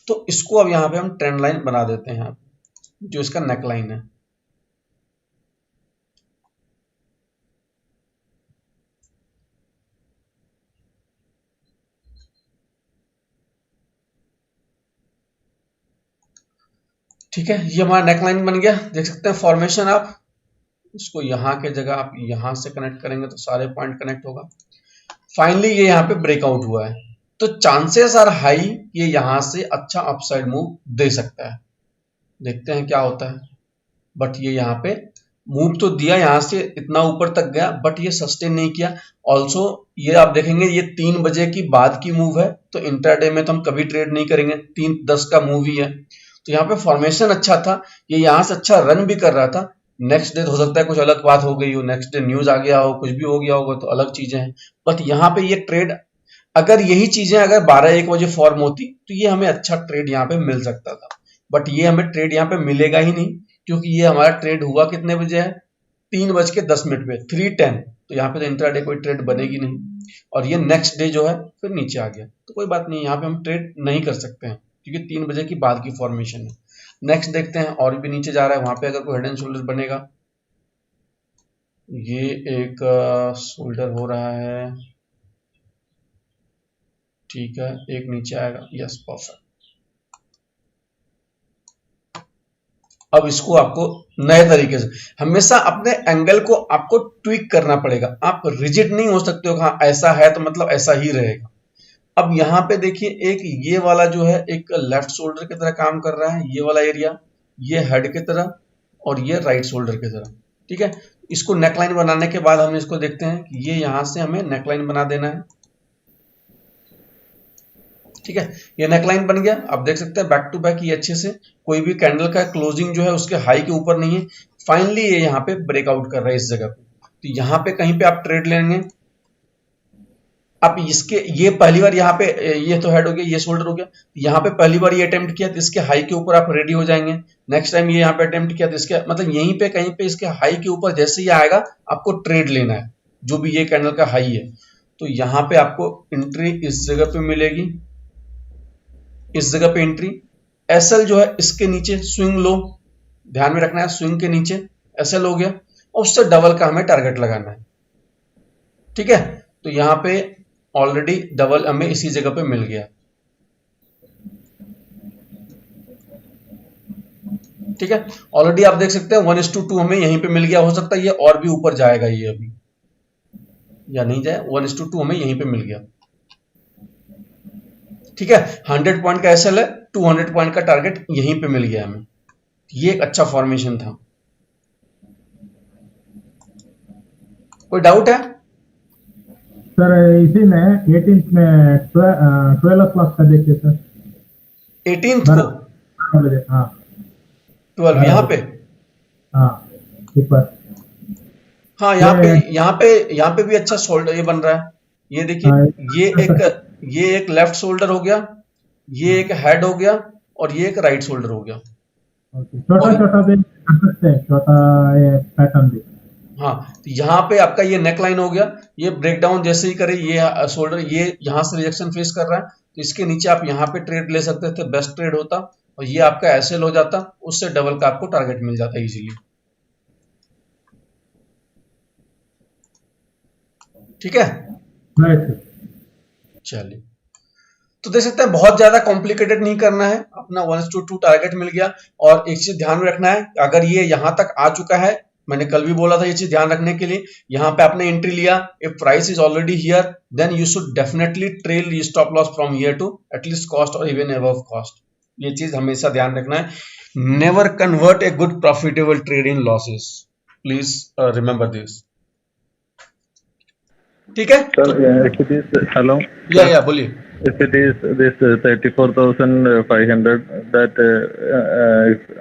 तो इसको अब यहाँ पे हम ट्रेंड लाइन बना देते हैं, यहाँ पे जो इसका नेक लाइन है। ठीक है, ये हमारा नेक लाइन बन गया। देख सकते हैं फॉर्मेशन आप इसको यहाँ के जगह आप यहाँ से कनेक्ट करेंगे तो सारे पॉइंट कनेक्ट होगा। फाइनली ये यहाँ पे ब्रेकआउट हुआ है, तो चांसेस आर हाई ये यहाँ से अच्छा अपसाइड मूव दे सकता है। देखते हैं क्या होता है। बट ये यहाँ पे मूव तो दिया, यहाँ से इतना ऊपर तक गया, बट ये सस्टेन नहीं किया। ऑल्सो ये आप देखेंगे ये 3 बजे की बाद की मूव है, तो इंट्राडे में तो हम कभी ट्रेड नहीं करेंगे, 3:10 का मूव ही है। तो यहाँ पे फॉर्मेशन अच्छा था, ये यहाँ से अच्छा रन भी कर रहा था। नेक्स्ट डे हो सकता है कुछ अलग बात हो गई हो, नेक्स्ट डे न्यूज आ गया हो, कुछ भी हो गया होगा तो अलग चीजें हैं। बट यहाँ पे ये ट्रेड, अगर यही चीजें अगर 12-1 बजे फॉर्म होती तो ये हमें अच्छा ट्रेड यहाँ पे मिल सकता था। बट ये हमें ट्रेड यहाँ पे मिलेगा ही नहीं, क्योंकि ये हमारा ट्रेड हुआ कितने बजे है, 3:10 पे 3:10। तो यहाँ पे तो इंट्राडे कोई ट्रेड बनेगी नहीं, और ये नेक्स्ट डे जो है फिर नीचे आ गया, तो कोई बात नहीं, यहाँ पे हम ट्रेड नहीं कर सकते हैं क्योंकि 3 बजे की बाद की फॉर्मेशन है। नेक्स्ट देखते हैं, और भी नीचे जा रहा है, वहां पे अगर कोई हेड एंड शोल्डर बनेगा। ये एक शोल्डर हो रहा है, ठीक है, एक नीचे आएगा, यस परफेक्ट। अब इसको आपको नए तरीके से हमेशा अपने एंगल को आपको ट्विक करना पड़ेगा। आप रिजिड नहीं हो सकते हो, हाँ ऐसा है तो मतलब ऐसा ही रहेगा। अब यहाँ पे देखिए एक ये वाला जो है एक लेफ्ट शोल्डर की तरह काम कर रहा है, ये वाला एरिया, ये हेड की तरह और ये राइट शोल्डर की तरह। ठीक है, इसको नेकलाइन बनाने के बाद हम इसको देखते हैं कि ये यहाँ से हमें नेकलाइन बना देना है। ठीक है, ये नेकलाइन बन गया। आप देख सकते हैं बैक टू बैक ये अच्छे से, कोई भी कैंडल का क्लोजिंग जो है उसके हाई के ऊपर नहीं है। फाइनली ये यहाँ पे ब्रेकआउट कर रहा है इस जगह पे, तो यहाँ पे कहीं पे आप ट्रेड लेंगे। आप इसके ये पहली बार यहाँ पे ये तो हेड हो गया, ये शोल्डर हो गया, यहाँ पे पहली बार ये अटेम्प्ट किया तो इसके हाई के ऊपर आप रेडी हो जाएंगे। नेक्स्ट टाइम ये यहाँ पे अटेम्प्ट किया तो इसके मतलब यहीं पे कहीं पे इसके हाई के ऊपर जैसे ही आएगा आपको ट्रेड लेना है, जो भी ये कैंडल का हाई है। तो यहाँ पे आपको एंट्री इस जगह पे मिलेगी, इस जगह पे एंट्री। एसएल जो है इसके नीचे स्विंग लो, ध्यान में रखना है, स्विंग के नीचे एसएल हो गया और उससे डबल का हमें टारगेट लगाना है। ठीक है, तो यहाँ पे ऑलरेडी डबल हमें इसी जगह पे मिल गया। ठीक है, ऑलरेडी आप देख सकते हैं 1:2 हमें यहीं पे मिल गया। हो सकता है ये और भी ऊपर जाएगा, ये अभी या नहीं जाए, 1:2 हमें यहीं पे मिल गया। ठीक है, 100 पॉइंट का एसएल है, 200 पॉइंट का टारगेट यहीं पे मिल गया हमें। ये एक अच्छा फॉर्मेशन था। कोई डाउट है सर? इसी में 18th में 12 o'clock का देखिए सर, 18th को 12 बजे। हाँ 12 यहाँ पे, हाँ ऊपर, हाँ यहाँ पे भी अच्छा शोल्डर ये बन रहा है। ये देखिए हाँ, ये एक लेफ्ट शोल्डर हो गया, ये एक हेड हो गया और ये एक राइट शोल्डर हो गया। छोटा छोटा भी कर सकते हैं, छोटा पैटर्न भी। हाँ, तो यहाँ पे आपका ये नेक लाइन हो गया। ये ब्रेकडाउन जैसे ही करे, ये शोल्डर ये यहाँ से रिजेक्शन फेस कर रहा है, तो इसके नीचे आप यहाँ पे ट्रेड ले सकते थे, बेस्ट ट्रेड होता, और ये आपका एसएल हो जाता, उससे डबल का आपको टारगेट मिल जाता इजीली। ठीक है, चलिए, तो देख सकते हैं बहुत ज्यादा कॉम्प्लिकेटेड नहीं करना है, अपना 1:2 टारगेट मिल गया। और एक चीज ध्यान में रखना है, अगर ये यहां तक आ चुका है, मैंने कल भी बोला था ये चीज ध्यान रखने के लिए, यहाँ पे आपने एंट्री लिया, if price is already here then you should definitely trail stop loss from here to at least cost और इवन अबव कॉस्ट। ये चीज हमेशा ध्यान रखना है. Never convert a good profitable trade in losses. Please remember this. ठीक है. Sir, if it is, hello, या बोलिए. if it is this 34,500, that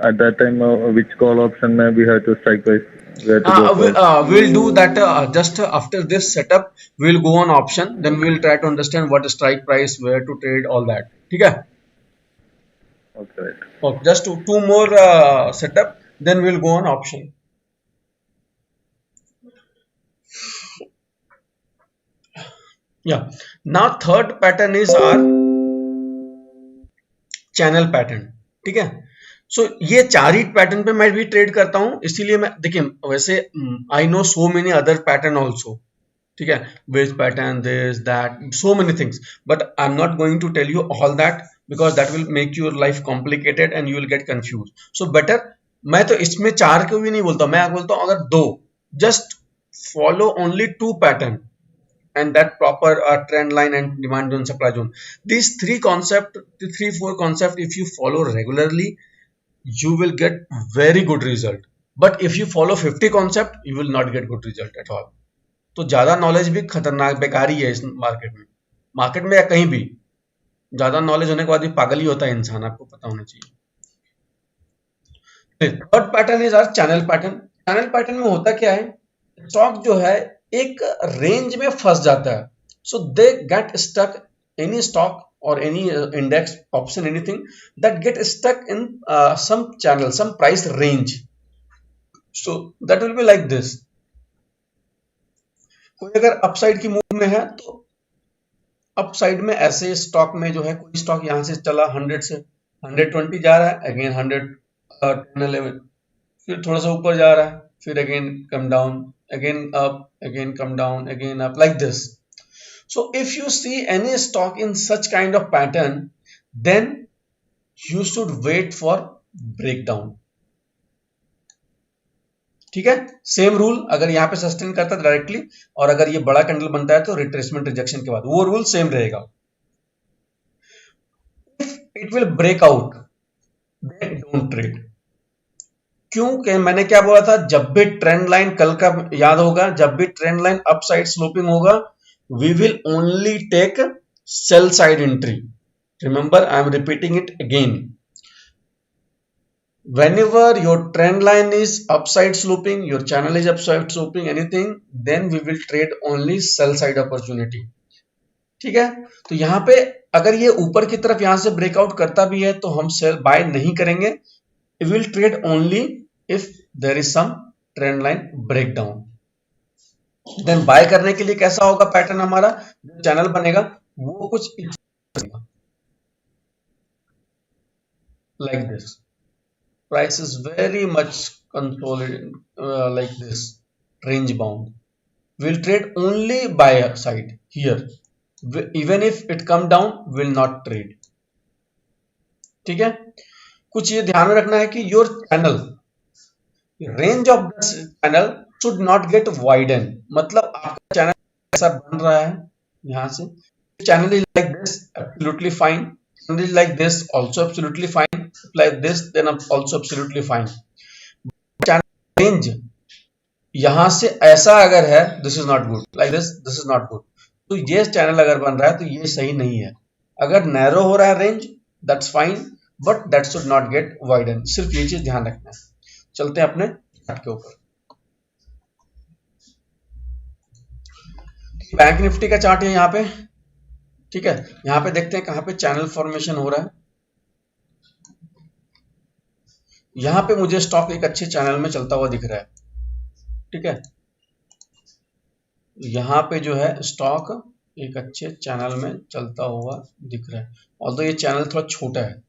at that time, which call option may we have to strike price? We have to go for. We'll do that just after this setup. We'll go on option, then we'll try to understand what is strike price, where to trade, all that. ठीक है. Okay, right. Okay, just two more setup, then we'll go on option. Yeah. Now third pattern is our channel pattern. ठीक है. सो ये चार ही pattern पे मैं भी trade करता हूं, इसीलिए मैं देखिए वैसे I know so many other pattern also. ठीक है. Wedge pattern, this that, so many things, but I am not going to tell you all that because that will make your life complicated and you will get confuse. So better मैं तो इसमें चार को भी नहीं बोलता, मैं बोलता हूं अगर दो, just follow only two pattern and that proper trend line and demand zone, supply zone. These three, four concept, if you follow regularly, you will get very good result. But if you follow 50 concept, you will not get good result at all. तो ज्यादा knowledge भी खतरनाक बेकार ही है इस market में या कहीं भी. ज्यादा नॉलेज होने के बाद भी पागल ही होता है इंसान, आपको पता होना चाहिए. Third pattern is our channel pattern. Channel pattern में होता क्या है, स्टॉक जो है एक रेंज में फंस जाता है. So they get stuck, any stock or any index option, anything that get stuck in some channel, some price range. So that will be like this. कोई अगर अपसाइड की मूव में है तो अपसाइड में ऐसे स्टॉक में जो है, कोई स्टॉक यहां से चला 100 से 120 जा रहा है, अगेन 110-11, फिर थोड़ा सा ऊपर जा रहा है, फिर again come down, again up, again come down, again up, like this. So if you see any stock in such kind of pattern, then you should wait for breakdown. ठीक है. सेम रूल, अगर यहाँ पे sustain करता है directly और अगर ये बड़ा कैंडल बनता है तो रिट्रेसमेंट रिजेक्शन के बाद वो रूल सेम रहेगा. If it will break out, then don't trade. क्योंकि मैंने क्या बोला था, जब भी ट्रेंड लाइन, कल का याद होगा, जब भी trend line up side sloping होगा, we will only take sell side entry. Remember, I am repeating it again. whenever your trend line is upside sloping, your channel is upside sloping, anything, then we will trade only sell side opportunity. ठीक है. तो यहां पे अगर ये ऊपर की तरफ यहां से ब्रेकआउट करता भी है तो हम सेल बाय नहीं करेंगे. We will trade only if there is some trend line breakdown. Then buy करने के लिए कैसा होगा पैटर्न हमारा, जो चैनल बनेगा वो कुछ like this. Price is very much consolidated like this, range bound. We'll trade only buy side here. Even if it come down, will not trade. ठीक है. कुछ ये ध्यान में रखना है कि your channel, range of this channel should not get widen. मतलब आपका चैनल ऐसा बन रहा है यहां से, channel is like this, absolutely fine. Channel is like this, also absolutely fine. Like this, then also absolutely fine. Channel range यहां से ऐसा अगर है, this is not good. Like this, this is not good. तो ये channel अगर बन रहा है तो ये सही नहीं है. अगर नैरो हो रहा है range, that's fine, but that should not get widen. सिर्फ ये चीज ध्यान रखना है. चलते हैं अपने चार्ट के ऊपर. बैंक निफ्टी का चार्ट है यहाँ पे. ठीक है. यहाँ पे देखते हैं कहाँ पे चैनल फॉर्मेशन हो रहा है. यहाँ पे मुझे स्टॉक एक अच्छे चैनल में चलता हुआ दिख रहा है. ठीक है. यहाँ पे जो है स्टॉक एक अच्छे चैनल में चलता हुआ दिख रहा है, ऑल्दो ये चैनल थोड़ा छोटा है.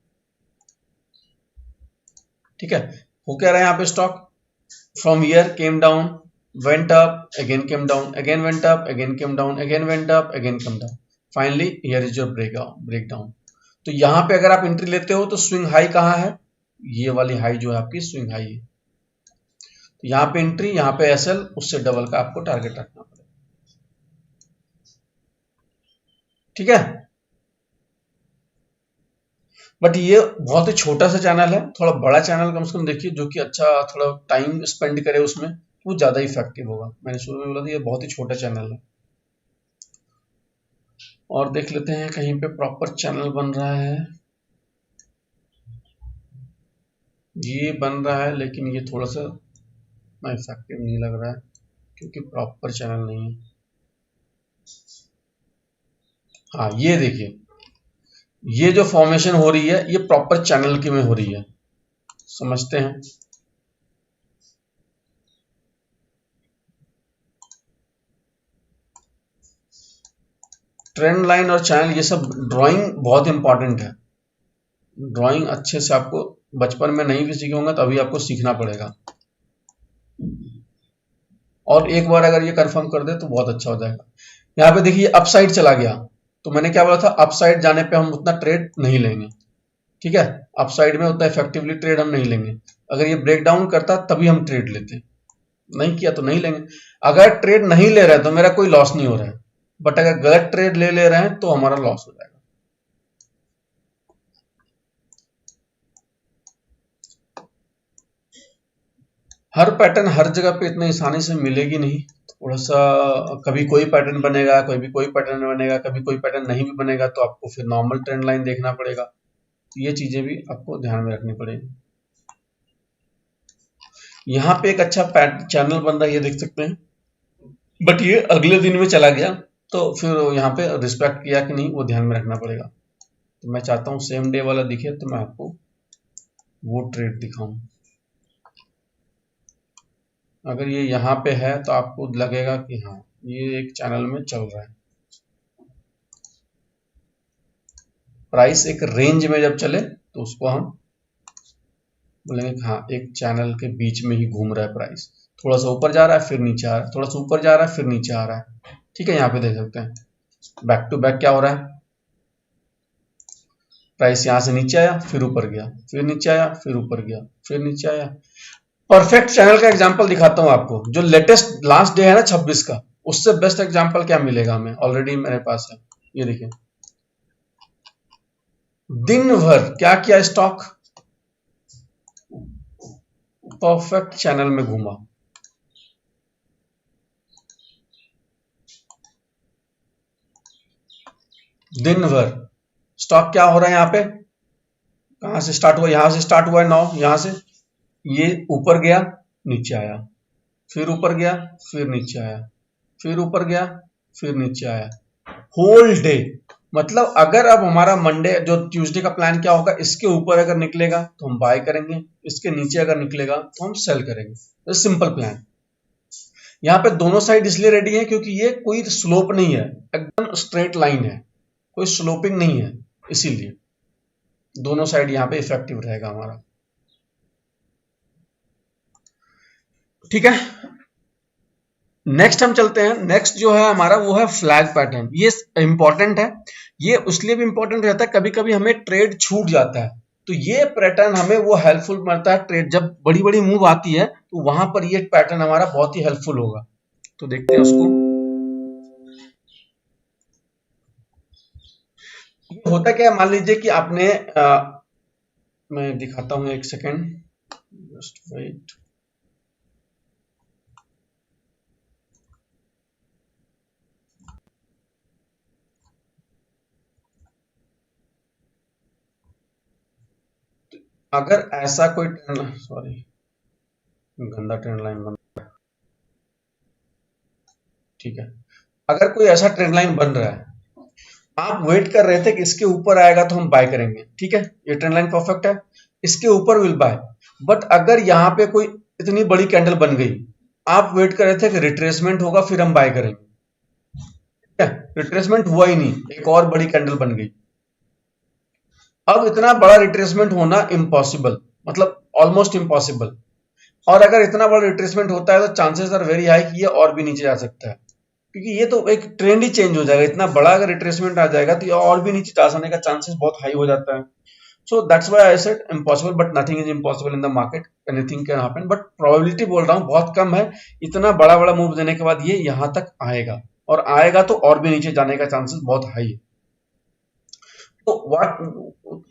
ठीक है. हो क्या रहा है यहाँ पे, stock from here came down, went up, again came down, again went up, again came down, again went up, again come down. Finally here is your breakdown. तो यहाँ पे अगर आप एंट्री लेते हो तो स्विंग हाई कहाँ है, ये वाली हाई जो है आपकी स्विंग हाई है. तो यहाँ पे एंट्री, यहाँ पे एसएल, उससे डबल का आपको टारगेट रखना पड़ेगा. ठीक है. बट ये बहुत ही छोटा सा चैनल है, थोड़ा बड़ा चैनल कम से कम देखिए जो कि अच्छा थोड़ा टाइम स्पेंड करे उसमें, वो ज्यादा इफेक्टिव होगा। मैंने शुरू में बोला था ये बहुत ही छोटा चैनल है। और देख लेते हैं कहीं पे प्रॉपर चैनल बन रहा है, ये बन रहा है लेकिन ये थोड़ा सा इफेक्टिव नहीं लग रहा है क्योंकि प्रॉपर चैनल नहीं है। हाँ ये देखिए, ये जो फॉर्मेशन हो रही है ये प्रॉपर चैनल की में हो रही है, समझते हैं। ट्रेंड लाइन और चैनल ये सब ड्राइंग बहुत इंपॉर्टेंट है। ड्राइंग अच्छे से आपको बचपन में नहीं भी सीखे होंगे तो अभी आपको सीखना पड़ेगा, और एक बार अगर ये कंफर्म कर दे तो बहुत अच्छा हो जाएगा। यहाँ पे देखिए अप साइड चला गया, तो मैंने क्या बोला था, अप साइड जाने पे हम उतना ट्रेड नहीं लेंगे, ठीक है। अप साइड में उतना इफेक्टिवली ट्रेड हम नहीं लेंगे। अगर ये ब्रेक डाउन करता तभी हम ट्रेड लेते, नहीं किया तो नहीं लेंगे। अगर ट्रेड नहीं ले रहे हैं तो मेरा कोई लॉस नहीं हो रहा है, बट अगर गलत ट्रेड ले रहे हैं तो हमारा लॉस हो जाएगा। हर पैटर्न हर जगह पे इतनी आसानी से मिलेगी नहीं, थोड़ा सा कभी कोई पैटर्न बनेगा, कभी कोई पैटर्न बनेगा, कभी कोई पैटर्न नहीं भी बनेगा, तो आपको फिर नॉर्मल ट्रेंड लाइन देखना पड़ेगा। तो ये चीजें भी आपको ध्यान में रखनी पड़ेगी। यहाँ पे एक अच्छा चैनल बन रहा है, ये देख सकते हैं, बट ये अगले दिन में चला गया, तो फिर यहाँ पे रिस्पेक्ट किया कि नहीं वो ध्यान में रखना पड़ेगा। तो मैं चाहता हूँ सेम डे वाला दिखे तो मैं आपको वो ट्रेड दिखाऊं। अगर ये यहाँ पे है तो आपको लगेगा कि हाँ ये एक चैनल में चल रहा है। प्राइस एक रेंज में जब चले तो उसको हम बोलेंगे हाँ एक चैनल के बीच में ही घूम रहा है प्राइस, थोड़ा सा ऊपर जा रहा है फिर नीचे आ रहा है, थोड़ा सा ऊपर जा रहा है फिर नीचे आ रहा है, ठीक है। यहाँ पे देख सकते हैं बैक टू बैक क्या हो रहा है, प्राइस यहाँ से नीचे आया फिर ऊपर गया, फिर नीचे आया फिर ऊपर गया, फिर नीचे आया। परफेक्ट चैनल का एग्जांपल दिखाता हूं आपको, जो लेटेस्ट लास्ट डे है ना 26 का, उससे बेस्ट एग्जांपल क्या मिलेगा हमें, ऑलरेडी मेरे पास है। ये देखिए दिन भर क्या किया स्टॉक, परफेक्ट चैनल में घूमा। दिन भर स्टॉक क्या हो रहा है, यहाँ पे कहां से स्टार्ट हुआ, यहां से स्टार्ट हुआ है 9, यहां से ये ऊपर गया नीचे आया, फिर ऊपर गया फिर नीचे आया, फिर ऊपर गया फिर नीचे आया, होल डे। मतलब अगर अब हमारा मंडे जो ट्यूसडे का प्लान क्या होगा, इसके ऊपर अगर निकलेगा तो हम बाय करेंगे, इसके नीचे अगर निकलेगा तो हम सेल करेंगे। तो सिंपल प्लान। यहाँ पे दोनों साइड इसलिए रेडी है क्योंकि ये कोई स्लोप नहीं है, एकदम स्ट्रेट लाइन है, कोई स्लोपिंग नहीं है, इसीलिए दोनों साइड यहाँ पे इफेक्टिव रहेगा हमारा, ठीक है। नेक्स्ट हम चलते हैं, नेक्स्ट जो है हमारा वो है फ्लैग पैटर्न। ये इंपॉर्टेंट है, ये उसलिए भी इंपॉर्टेंट रहता है कभी कभी हमें ट्रेड छूट जाता है, तो ये पैटर्न हमें वो हेल्पफुल बनता है। ट्रेड जब बड़ी बड़ी मूव आती है तो वहां पर ये पैटर्न हमारा बहुत ही हेल्पफुल होगा। तो देखते हैं उसको। होता क्या है, मान लीजिए कि आपने मैं दिखाता हूं एक सेकेंड, जस्ट वेट। अगर ऐसा कोई ट्रेंड, सॉरी गंदा ट्रेंड लाइन बन रहा है, ठीक है। अगर कोई ऐसा ट्रेंड लाइन बन रहा है, आप वेट कर रहे थे कि इसके ऊपर आएगा तो हम बाय करेंगे, ठीक है, ये ट्रेंड लाइन परफेक्ट है, इसके ऊपर विल बाय। बट अगर यहाँ पे कोई इतनी बड़ी कैंडल बन गई, आप वेट कर रहे थे कि रिट्रेसमेंट होगा फिर हम बाय करेंगे, ठीक है, रिट्रेसमेंट हुआ ही नहीं, एक और बड़ी कैंडल बन गई। अब इतना बड़ा रिट्रेसमेंट होना इम्पॉसिबल, मतलब ऑलमोस्ट इम्पॉसिबल। और अगर इतना बड़ा रिट्रेसमेंट होता है तो चांसेस आर वेरी हाई कि ये और भी नीचे जा सकता है, क्योंकि ये तो एक ट्रेंड ही चेंज हो जाएगा। इतना बड़ा अगर रिट्रेसमेंट आ जाएगा तो ये और भी नीचे जा सकने का चांसेस बहुत हाई हो जाता है। सो that's why I said impossible, but nothing is impossible in the market, anything can happen. But probability बोल रहा हूँ बहुत कम है, इतना बड़ा बड़ा मूव देने के बाद ये यहाँ तक आएगा, और आएगा तो और भी नीचे जाने का चांसेस बहुत हाई है। So what,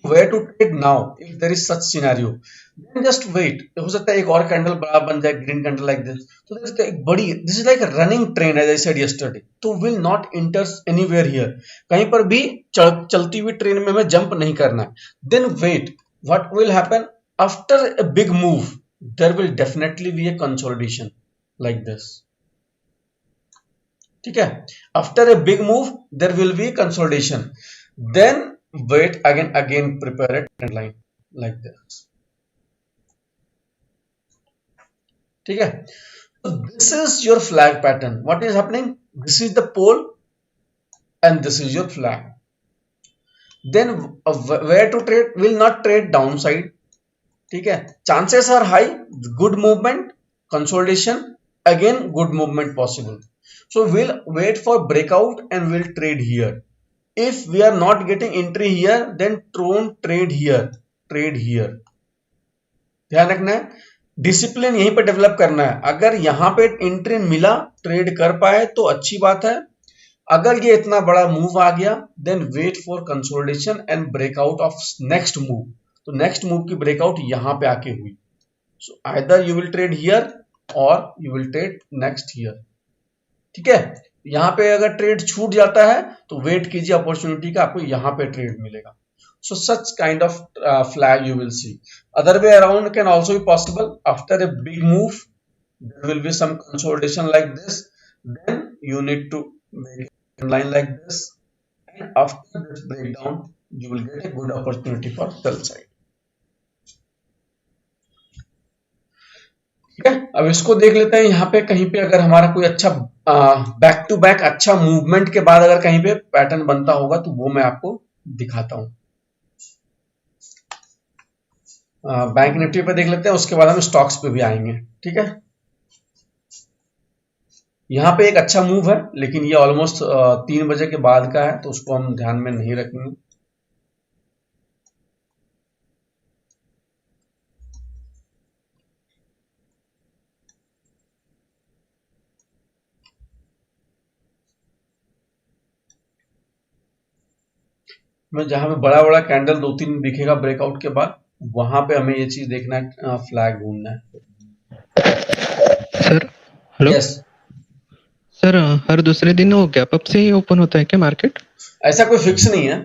where to trade now if there is such scenario? Then just wait. हो सकता है एक और कैंडल बड़ा बन जाए, ग्रीन कैंडल लाइक दिस, तो दिस एक बड़ी, this is like a running train as I said yesterday, तो will not enter anywhere here, कहीं पर भी चलती हुई ट्रेन में हमें जंप नहीं करना है. Then wait, what will happen after a big move, there will definitely be a consolidation like this. ठीक है, after a big move there will be consolidation. Then wait again prepare a trend line like this. ठीक है, so this is your flag pattern. What is happening? This is the pole and this is your flag. Then where to trade? Will not trade downside. ठीक है, chances are high, good movement, consolidation, again good movement possible. So we'll wait for breakout and we'll trade here. If we are not getting entry here, then don't trade here, trade here. ध्यान रखना है, discipline यहीं पे develop करना है. अगर यहां पे एंट्री मिला, ट्रेड कर पाए तो अच्छी बात है. अगर ये इतना बड़ा मूव आ गया, then wait for consolidation and breakout of next move. तो नेक्स्ट मूव की ब्रेकआउट यहां पे आके हुई. So either you will trade here or you will trade next here. ठीक है, यहां पे अगर ट्रेड छूट जाता है तो वेट कीजिए अपॉर्चुनिटी का, आपको यहां पे ट्रेड मिलेगा. So such kind of flag you will see. Other way around can also be possible. After a big move there will be some consolidation like this, then you need to make a line like this, and after this breakdown you will get a good opportunity for sell side. ठीक है, अब इसको देख लेते हैं. यहाँ पे कहीं पे अगर हमारा कोई अच्छा बैक टू बैक अच्छा मूवमेंट के बाद अगर कहीं पे पैटर्न बनता होगा तो वो मैं आपको दिखाता हूं. बैंक निफ्टी पे देख लेते हैं, उसके बाद हम स्टॉक्स पे भी आएंगे. ठीक है, यहाँ पे एक अच्छा मूव है, लेकिन ये ऑलमोस्ट 3 बजे के बाद का है, तो उसको हम ध्यान में नहीं रखेंगे. मैं जहां पे बड़ा बड़ा कैंडल 2-3 दिखेगा ब्रेकआउट के बाद, वहां पे हमें ये चीज देखना है, फ्लैग ढूंढना है. Sir hello. यस, सर हर दूसरे दिन वो गैप अप से ही ओपन होता है क्या मार्केट? ऐसा कोई फिक्स नहीं है.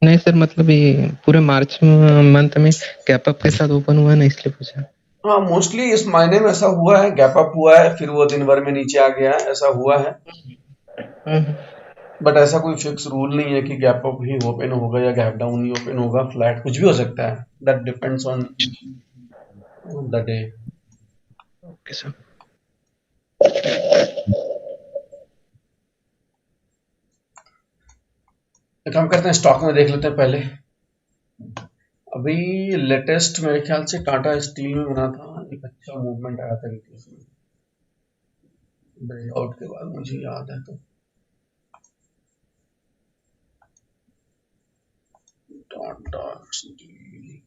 नहीं सर, मतलब ये पूरे मार्च मंथ में गैप अप के साथ ओपन हुआ ना, इसलिए पूछा. हाँ, मोस्टली इस महीने में ऐसा हुआ है, गैप अप हुआ है, फिर वो दिन भर में नीचे आ गया है, ऐसा हुआ है. बट ऐसा कोई फिक्स रूल नहीं है कि गैप अप ही ओपन होगा या गैप डाउन ही ओपन होगा. फ्लैट कुछ भी हो सकता है. That depends on the day. Okay sir. एक काम करते हैं, स्टॉक में देख लेते हैं पहले. अभी लेटेस्ट मेरे ख्याल से टाटा स्टील में बना था, एक अच्छा मूवमेंट आया था उसमें ब्रेकआउट के बाद, मुझे याद है. तो टाटा स्टील,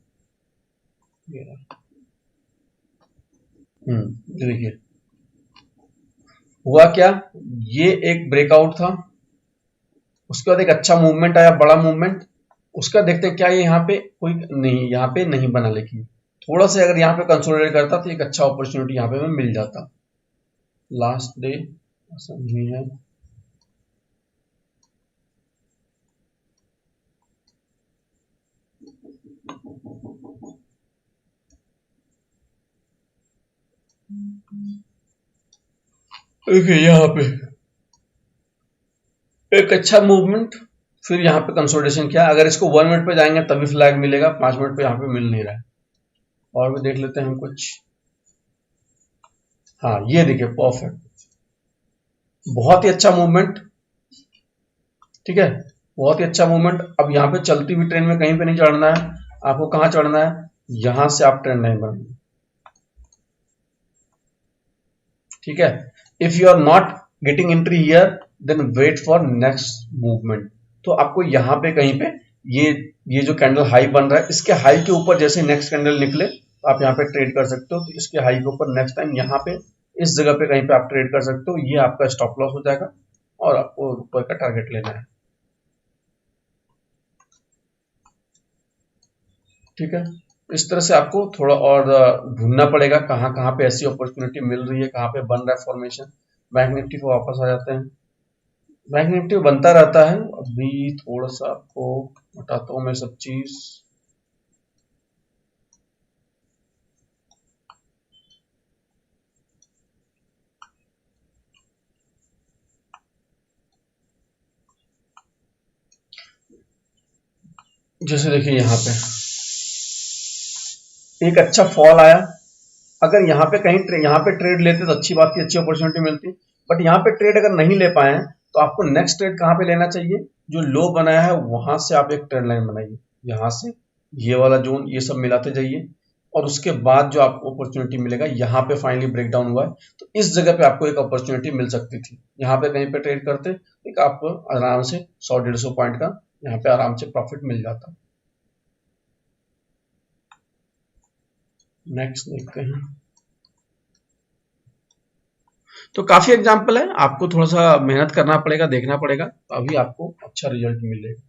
देखिए हुआ क्या, ये एक ब्रेकआउट था, उसके बाद एक अच्छा मूवमेंट आया, बड़ा मूवमेंट. उसका देखते हैं क्या ये यहाँ पे कोई नहीं, यहाँ पे नहीं बना, लेकिन थोड़ा सा अगर यहाँ पे कंसोलिडेट करता तो एक अच्छा अपॉर्चुनिटी यहाँ पे हमें मिल जाता. लास्ट डे ऐसा नहीं है. देखिए यहाँ पे एक अच्छा मूवमेंट, फिर यहाँ पे कंसोलिडेशन किया. अगर इसको 1 मिनट पे जाएंगे तभी फ्लैग मिलेगा, 5 मिनट पे यहाँ पे मिल नहीं रहा है. और भी देख लेते हैं हम कुछ. हाँ, ये देखिए परफेक्ट, बहुत ही अच्छा मूवमेंट. ठीक है, बहुत ही अच्छा मूवमेंट. अब यहाँ पे चलती हुई ट्रेन में कहीं पे नहीं चढ़ना है आपको. कहाँ चढ़ना है, यहां से आप ट्रेंड लाइन बनाइए. ठीक है, if you are not getting entry here, then wait for next movement. तो आपको यहाँ पे कहीं पे ये जो कैंडल हाई बन रहा है, इसके हाई के ऊपर जैसे नेक्स्ट कैंडल निकले तो आप यहाँ पे ट्रेड कर सकते हो. तो इसके हाई के ऊपर नेक्स्ट टाइम यहाँ पे इस जगह पे कहीं पे आप ट्रेड कर सकते हो. ये आपका स्टॉप लॉस हो जाएगा और आपको ऊपर का टारगेट लेना है. ठीक है, इस तरह से आपको थोड़ा और ढूंढना पड़ेगा कहाँ कहाँ पे ऐसी अपॉर्चुनिटी मिल रही है, कहाँ पे बन रहा है फॉर्मेशन। बैंक निफ्टी को वापस आ जाते हैं। बैंक निफ्टी बनता रहता है। अभी थोड़ा सा आपको हटाता हूँ मैं सब चीज। जैसे देखिए यहाँ पे एक अच्छा फॉल आया। अगर यहाँ पे कहीं यहाँ पे ट्रेड लेते तो अच्छी बात थी, अच्छी अपॉर्चुनिटी मिलती। बट यहाँ पे ट्रेड अगर नहीं ले पाए तो आपको नेक्स्ट ट्रेड कहाँ पे लेना चाहिए, जो लो बनाया है वहां से आप एक ट्रेड लाइन बनाइए। यहाँ से ये वाला जोन ये सब मिलाते जाइए और उसके बाद जो आपको अपॉर्चुनिटी मिलेगा, यहाँ पे फाइनली ब्रेक डाउन हुआ है तो इस जगह पे आपको एक अपॉर्चुनिटी मिल सकती थी। यहाँ पे कहीं पे ट्रेड करते एक आपको आराम से 100-150 पॉइंट का यहाँ पे आराम से प्रॉफिट मिल जाता। नेक्स्ट देखते हैं। तो काफी एग्जाम्पल है, आपको थोड़ा सा मेहनत करना पड़ेगा, देखना पड़ेगा, तो अभी आपको अच्छा रिजल्ट मिलेगा।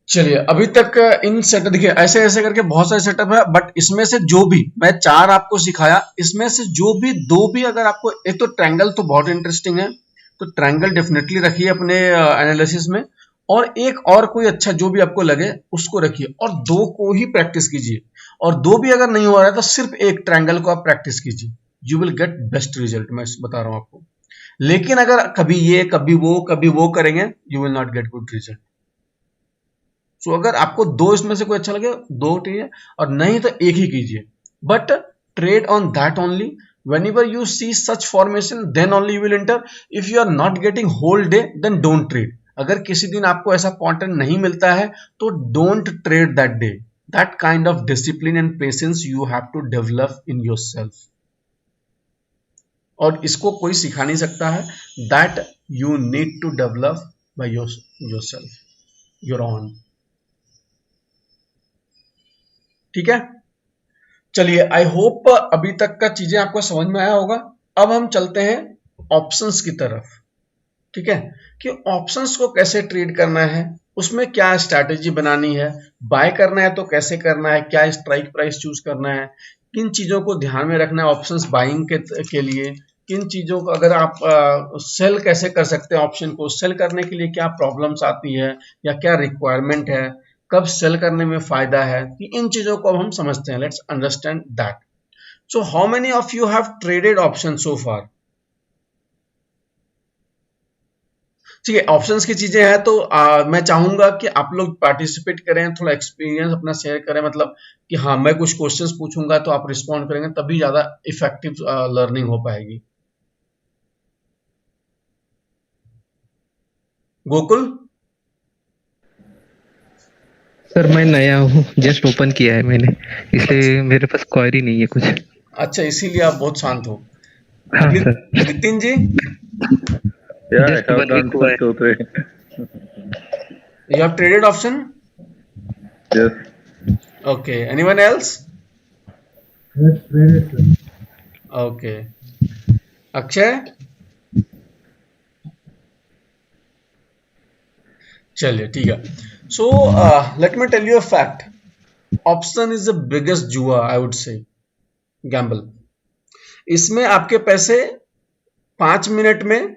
चलिए अभी तक इन सेटअप देखिए, ऐसे ऐसे करके बहुत सारे सेटअप है, बट इसमें से जो भी मैं 4 आपको सिखाया, इसमें से जो भी 2 भी अगर आपको, एक तो ट्रायंगल तो बहुत इंटरेस्टिंग है, तो ट्रायंगल डेफिनेटली रखिए अपने एनालिसिस में, और एक और कोई अच्छा जो भी आपको लगे उसको रखिए, और 2 को ही प्रैक्टिस कीजिए। और 2 भी अगर नहीं हो रहा है तो सिर्फ एक ट्रायंगल को आप प्रैक्टिस कीजिए, you will get best result, मैं बता रहा हूं आपको। लेकिन अगर कभी ये कभी वो करेंगे, you will not get good result. So अगर आपको 2 इसमें से कोई अच्छा लगे 2 कीजिए, और नहीं तो एक ही कीजिए, but trade on that only. whenever you see such formation then only you will enter. if you are not getting whole day then don't trade. अगर किसी दिन आपको ऐसा कंटेंट नहीं मिलता है तो don't trade that day. that kind of discipline and patience you have to develop in yourself. और इसको कोई सिखा नहीं सकता है, that you need to develop by yourself, your own. ठीक है, चलिए आई होप अभी तक का चीजें आपको समझ में आया होगा। अब हम चलते हैं ऑप्शंस की तरफ। ठीक है, कि ऑप्शंस को कैसे ट्रेड करना है, उसमें क्या स्ट्रैटेजी बनानी है, बाय करना है तो कैसे करना है, क्या स्ट्राइक प्राइस चूज करना है, किन चीजों को ध्यान में रखना है ऑप्शंस बाइंग के लिए, किन चीजों को अगर आप सेल कैसे कर सकते हैं, ऑप्शन को सेल करने के लिए क्या प्रॉब्लम्स आती है या क्या रिक्वायरमेंट है, कब सेल करने में फायदा है, कि इन चीजों को अब हम समझते हैं। Let's understand that. So how many of you have traded option so far? ठीक है, ऑप्शंस की चीजें हैं तो मैं चाहूंगा कि आप लोग पार्टिसिपेट करें, थोड़ा एक्सपीरियंस अपना शेयर करें, मतलब कि हाँ मैं कुछ क्वेश्चंस पूछूंगा तो आप रिस्पॉन्ड करेंगे, तभी ज्यादा इफेक्टिव लर्निंग हो पाएगी। गोकुल सर मैं नया हूँ, जस्ट ओपन किया है मैंने, इसलिए मेरे पास क्वेरी नहीं है कुछ। अच्छा, इसीलिए आप बहुत शांत हो। हाँ sir, Nitin ji, Yeah, I just have 1 done week हुआ है। 2-3. you have traded option? Yes. Okay, anyone else? Yes, traded, sir. Okay, Akshay? चलिए ठीक है। So let me tell you a fact, option is the biggest जुआ, आई वुड से गैम्बल। इसमें आपके पैसे 5 minute में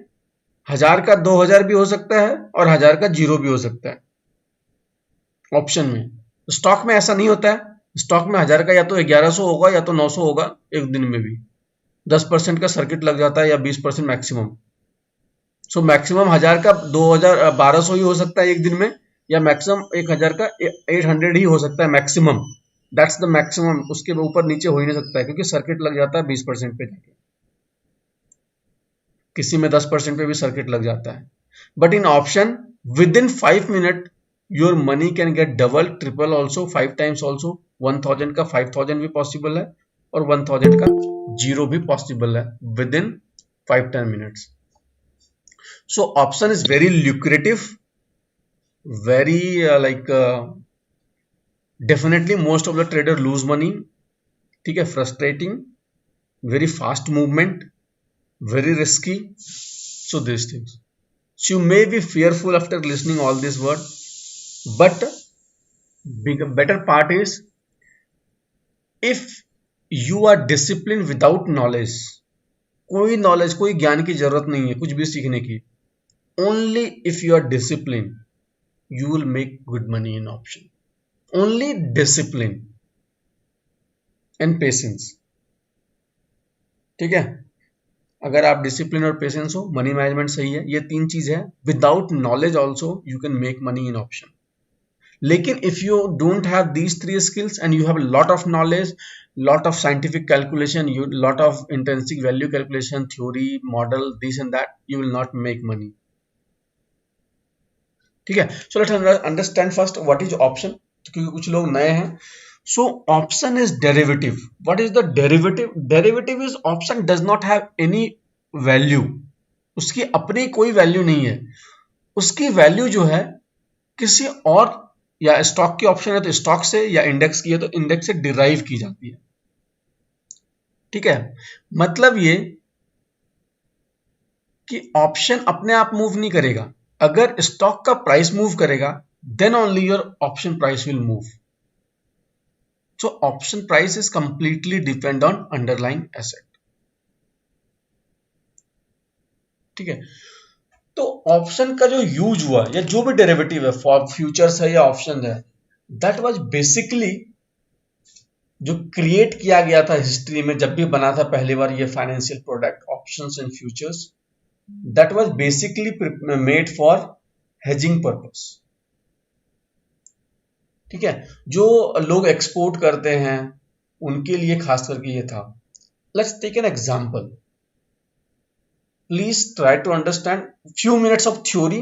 1000 का 2000 भी हो सकता है और 1000 का 0 भी हो सकता है ऑप्शन में। स्टॉक में ऐसा नहीं होता है, स्टॉक में 1000 का या तो 1100 होगा या तो 900 होगा एक दिन में भी, 10% का सर्किट लग जाता है या 20% मैक्सिमम। सो मैक्सिमम 1000 का 2000 1200 ही हो सकता है एक दिन में, या मैक्सिमम 1000 का 800 ही हो सकता है मैक्सिमम। दैट्स द मैक्सिमम, उसके ऊपर नीचे हो ही नहीं सकता है क्योंकि सर्किट लग जाता है 20% पे जाके, किसी में 10% पे भी सर्किट लग जाता है। But in option with in 5 minute your money can get double triple also, 5 times also. 1000 का 5000 भी पॉसिबल है और 1000 का 0 भी पॉसिबल है with in 5-10 minutes. So option is very lucrative, very definitely most of the trader lose money, ठीक है, frustrating, very fast movement, very risky, so these things. So you may be fearful after listening all this word, but better part is, if you are disciplined without knowledge, कोई knowledge कोई ज्ञान की जरूरत नहीं है कुछ भी सीखने की, only if you are disciplined you will make good money in option. Only discipline and patience. ठीक है, अगर आप डिसिप्लिन और पेशेंस हो, मनी मैनेजमेंट सही है, ये तीन चीज है. Without knowledge also you can make money in option. लेकिन if you don't have these three skills and you have lot of knowledge, lot of scientific calculation, you lot of intrinsic value calculation, theory, model, this and that, you will not make money. ठीक है, so let's understand first what is option, क्योंकि कुछ लोग नए हैं. So option is derivative. What is the derivative? Derivative is option does not have any value. उसकी अपनी कोई वैल्यू नहीं है. उसकी वैल्यू जो है किसी और, या स्टॉक की ऑप्शन है तो स्टॉक से, या इंडेक्स की है तो इंडेक्स से डिराइव की जाती है. ठीक है, मतलब ये कि ऑप्शन अपने आप मूव नहीं करेगा. अगर स्टॉक का प्राइस मूव करेगा then only your option price will move. So option price is completely depend on underlying asset. ठीक है, तो ऑप्शन का जो यूज हुआ, या जो भी डेरिवेटिव है, फॉर फ्यूचर्स है या ऑप्शन है, दैट वाज बेसिकली जो क्रिएट किया गया था हिस्ट्री में, जब भी बना था पहली बार ये financial product options and futures, that was basically made for hedging purpose. ठीक है, जो लोग एक्सपोर्ट करते हैं उनके लिए खास करके ये था. Let's take an example. Please try to understand few minutes of theory,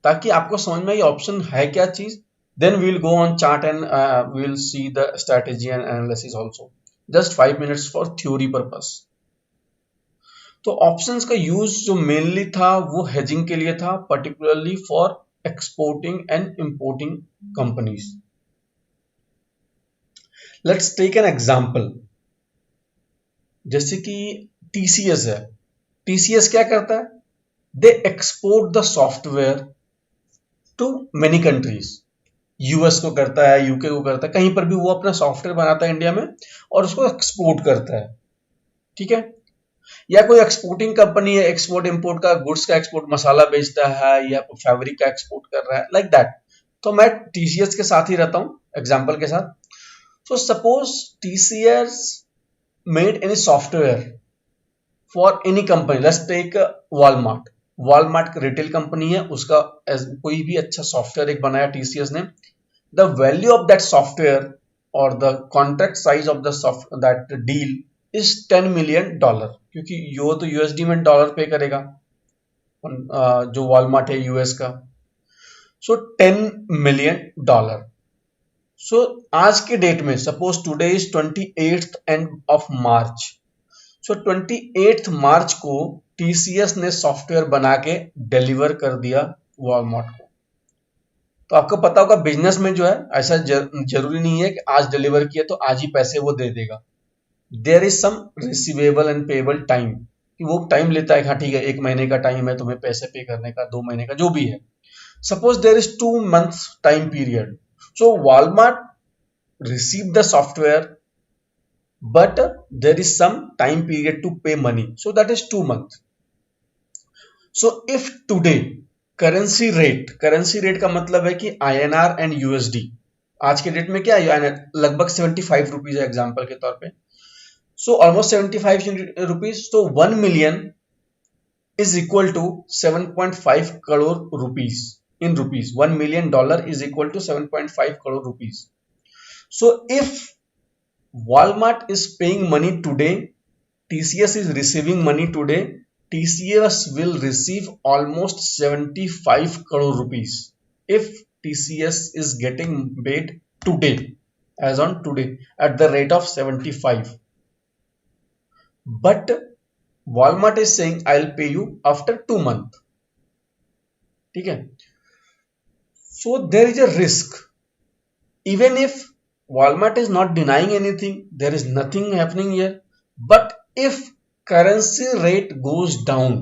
ताकि आपको समझ में ये ऑप्शन है क्या चीज. Then we will go on chart and we will see the strategy and analysis also. Just 5 minutes for theory purpose. तो options का यूज जो मेनली था वो हेजिंग के लिए था, particularly for exporting and importing companies. Let's take an example. जैसे कि टीसीएस है. टीसीएस क्या करता है? They export the software to many countries. US को करता है, यूके को करता है, कहीं पर भी वो अपना सॉफ्टवेयर बनाता है इंडिया में और उसको एक्सपोर्ट करता है. ठीक है, या कोई एक्सपोर्टिंग कंपनी है, एक्सपोर्ट इंपोर्ट का, गुड्स का एक्सपोर्ट, मसाला बेचता है या फैब्रिक का एक्सपोर्ट कर रहा है, लाइक दैट. तो मैं टीसीएस के साथ ही रहता हूं एग्जांपल के साथ. So suppose TCS made any software for any company. Let's take Walmart. Walmart retail company है, उसका कोई भी अच्छा सॉफ्टवेयर एक बनाया टीसीएस ने. The value of that software और the contract size of that deal is $10 million, क्योंकि यो तो यूएसडी में डॉलर पे करेगा जो वॉलमार्ट है यूएस का. सो $10 million. सो आज के डेट में suppose today is 28th of March. So 28th March को टीसीएस ने सॉफ्टवेयर बना के डिलीवर कर दिया वॉलमार्ट को. तो आपको पता होगा बिजनेस में जो है ऐसा जरूरी नहीं है कि आज डिलीवर किया तो आज ही पैसे वो दे देगा. There is some receivable and payable time, कि वो टाइम लेता है. हाँ ठीक है, 1 महीने का टाइम है तुम्हें पैसे पे करने का, 2 महीने का, जो भी है. Suppose there is 2 months time period. So Walmart receive the software but there is some time period to pay money, so that is 2 months. So if today currency rate का मतलब है कि INR and USD, आज के date में क्या है, लगभग 75 रुपीज है एग्जांपल के तौर पे. So almost 75 rupees. So 1 million is equal to 7.5 crore rupees in rupees. $1 million is equal to 7.5 crore rupees. So if Walmart is paying money today, TCS is receiving money today, TCS will receive almost 75 crore rupees if TCS is getting paid today, as on today, at the rate of 75. But Walmart is saying I'll pay you after 2 months. ठीक है, so there is a risk. Even if Walmart is not denying anything, there is nothing happening here. But if currency rate goes down,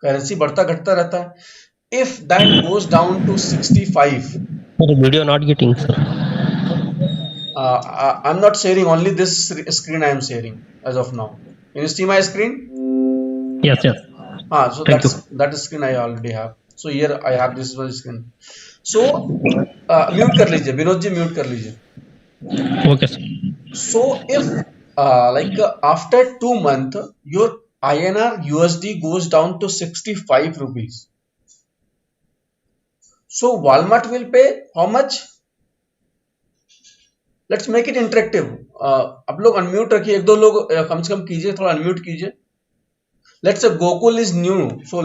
currency बढ़ता घटता रहता है। If that goes down to 65, Video not getting, sir. I'm not sharing, only this screen I am sharing as of now. Can you see my screen? Yes, yes. So Thank that screen I already have. So here I have this one screen. So mute कर लीजिए Vinod ji, mute कर लीजिए. Okay, sir. So if like after 2 months your INR USD goes down to 65 rupees, so Walmart will pay how much? Let's make it interactive. आप लोग unmute रखिए, एक दो लोग कम से कम कीजिए, थोड़ा अनम्यूट कीजिए. Let's say Gokul is new, so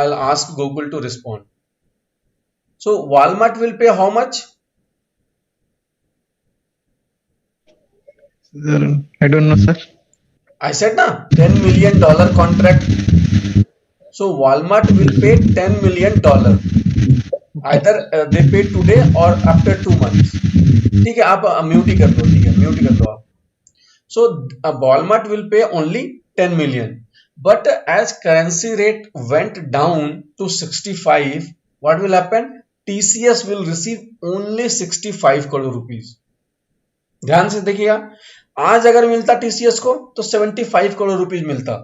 I'll ask Gokul to respond. So Walmart will pay how much? I don't know, sir. I said na, $10 million contract. So Walmart will pay $10 million. Either they pay today or after 2 months. ठीक है, आप mute ही कर दो, ठीक है, mute ही कर दो आप. So Walmart will pay only 10 million. But as currency rate went down to 65, what will happen? TCS will receive only 65 crore rupees. ध्यान से देखिएगा, आज अगर मिलता टीसीएस को तो 75 करोड़ रुपीज मिलता,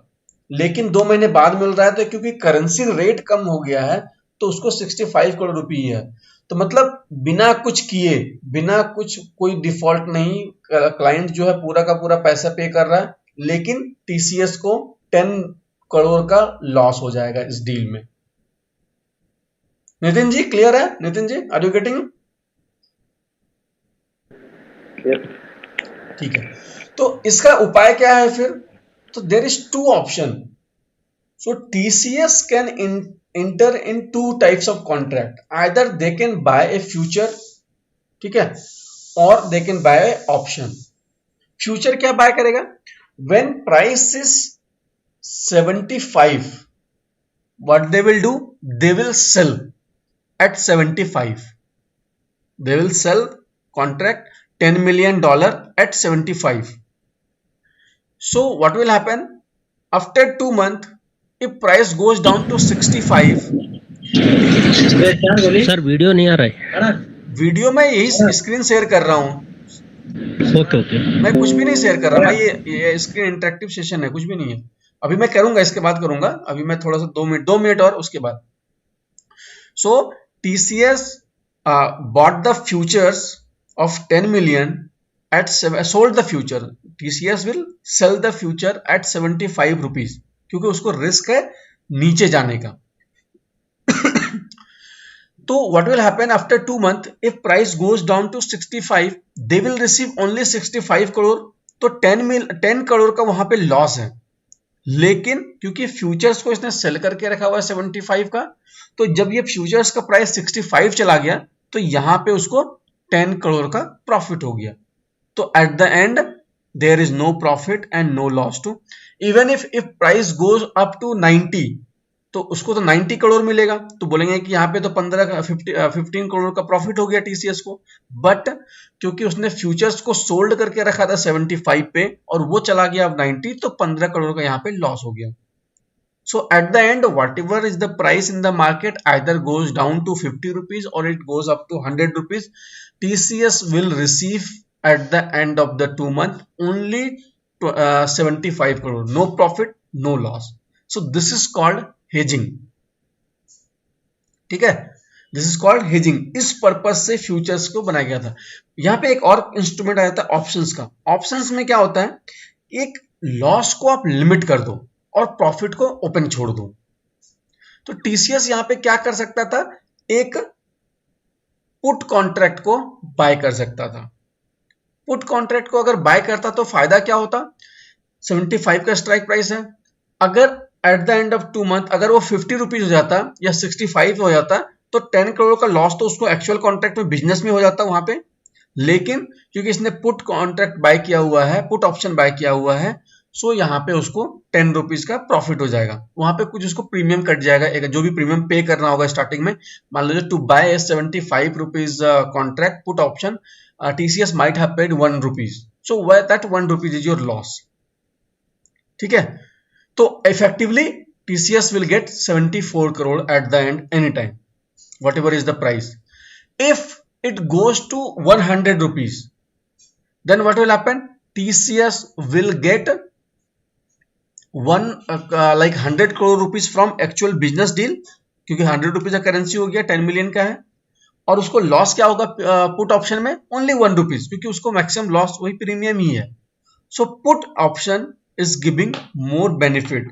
लेकिन 2 महीने बाद मिल रहा है तो क्योंकि करेंसी रेट कम हो गया है तो उसको 65 करोड़ रुपए है. तो मतलब बिना कुछ किए, बिना कुछ, कोई डिफॉल्ट नहीं, क्लाइंट जो है पूरा का पूरा पैसा पे कर रहा है, लेकिन टीसीएस को 10 करोड़ का लॉस हो जाएगा इस डील में. नितिन जी क्लियर है? Nitin ji are you getting? ठीक है, तो इसका उपाय क्या है फिर? तो there is 2 option. So TCS can enter in 2 types of contract. Either they can buy a future, ठीक है, or they can buy a option. Future क्या buy करेगा? When price is 75, what they will do? They will sell at 75. They will sell contract $10 million at 75. So what will happen? After 2 months, if price goes down to 65, sir video नहीं आ रहा है. Video में यही screen share कर रहा हूं. Okay. मैं कुछ भी नहीं शेयर कर रहा, मैं ये स्क्रीन इंटरेक्टिव सेशन है, कुछ भी नहीं है. अभी मैं करूंगा, इसके बाद करूंगा, अभी मैं थोड़ा सा 2 मिनट और उसके बाद. सो TCS bought the futures of 10 million at sold the future. TCS will sell the future at 75 rupees क्योंकि उसको रिस्क है नीचे जाने का. तो what will happen after 2 months? If price goes down to 65, they will receive only 65 crore. तो 10 करोड़ का वहां पे लॉस है, लेकिन क्योंकि फ्यूचर्स को इसने सेल करके रखा हुआ है 75 का, तो जब ये फ्यूचर्स का प्राइस 65 चला गया तो यहां पे उसको 10 करोड़ का प्रॉफिट हो गया. तो at the end there is no profit and no loss too. Even if price goes up to 90, तो उसको तो 90 करोड़ मिलेगा, तो बोलेंगे कि यहाँ पे तो 15 करोड़ का प्रॉफिट हो गया टीसीएस को. बट क्योंकि उसने फ्यूचर्स को सोल्ड करके रखा था 75 पे और वो चला गया अब 90, तो 15 करोड़ का यहाँ पे लॉस हो गया. So at the end, whatever is the price in the market either goes down to 50 rupees or it goes up to 100 rupees. TCS will receive at the end of the 2 months only 75 crore. No profit, no loss. So this is called hedging. ठीक है, this is called hedging. इस purpose से futures को बनाया गया था. यहाँ पे एक और इंस्ट्रूमेंट आया था ऑप्शंस का. ऑप्शंस में क्या होता है, एक लॉस को आप लिमिट कर दो और प्रॉफिट को ओपन छोड़ दो. तो टीसीएस यहां पे क्या कर सकता था, एक पुट कॉन्ट्रैक्ट को बाय कर सकता था. पुट कॉन्ट्रैक्ट को अगर बाय करता तो फायदा क्या होता, 75 का स्ट्राइक प्राइस है, अगर eight the end of 2 month अगर वो 50 रुपीज हो जाता या 65 हो जाता तो 10 करोड़ का लॉस तो उसको एक्चुअल कॉन्ट्रैक्ट में बिजनेस में हो जाता वहां पे. लेकिन क्योंकि इसने पुट कॉन्ट्रैक्ट बाय किया हुआ है, पुट ऑप्शन बाय किया हुआ है, सो यहाँ पे उसको 10 रुपीज का प्रॉफिट हो जाएगा. वहां पे कुछ उसको प्रीमियम कट जाएगा, एक जो भी प्रीमियम पे करना होगा स्टार्टिंग में. मान लीजिए to buy 75 rupees contract put option, TCS might have paid 1 rupees, so that 1 rupees is your loss. ठीक है, तो effectively TCS will get 74 crore at the end anytime, whatever is the price. If it goes to 100 rupees, then what will happen? TCS will get like 100 crore rupees from actual business deal, क्योंकि 100 rupees का currency हो गया, 10 million का है, और उसको loss क्या होगा पुट ऑप्शन में? ओनली 1 रुपीज, क्योंकि उसको मैक्सिमम लॉस वही प्रीमियम ही है. So put option is giving more benefit.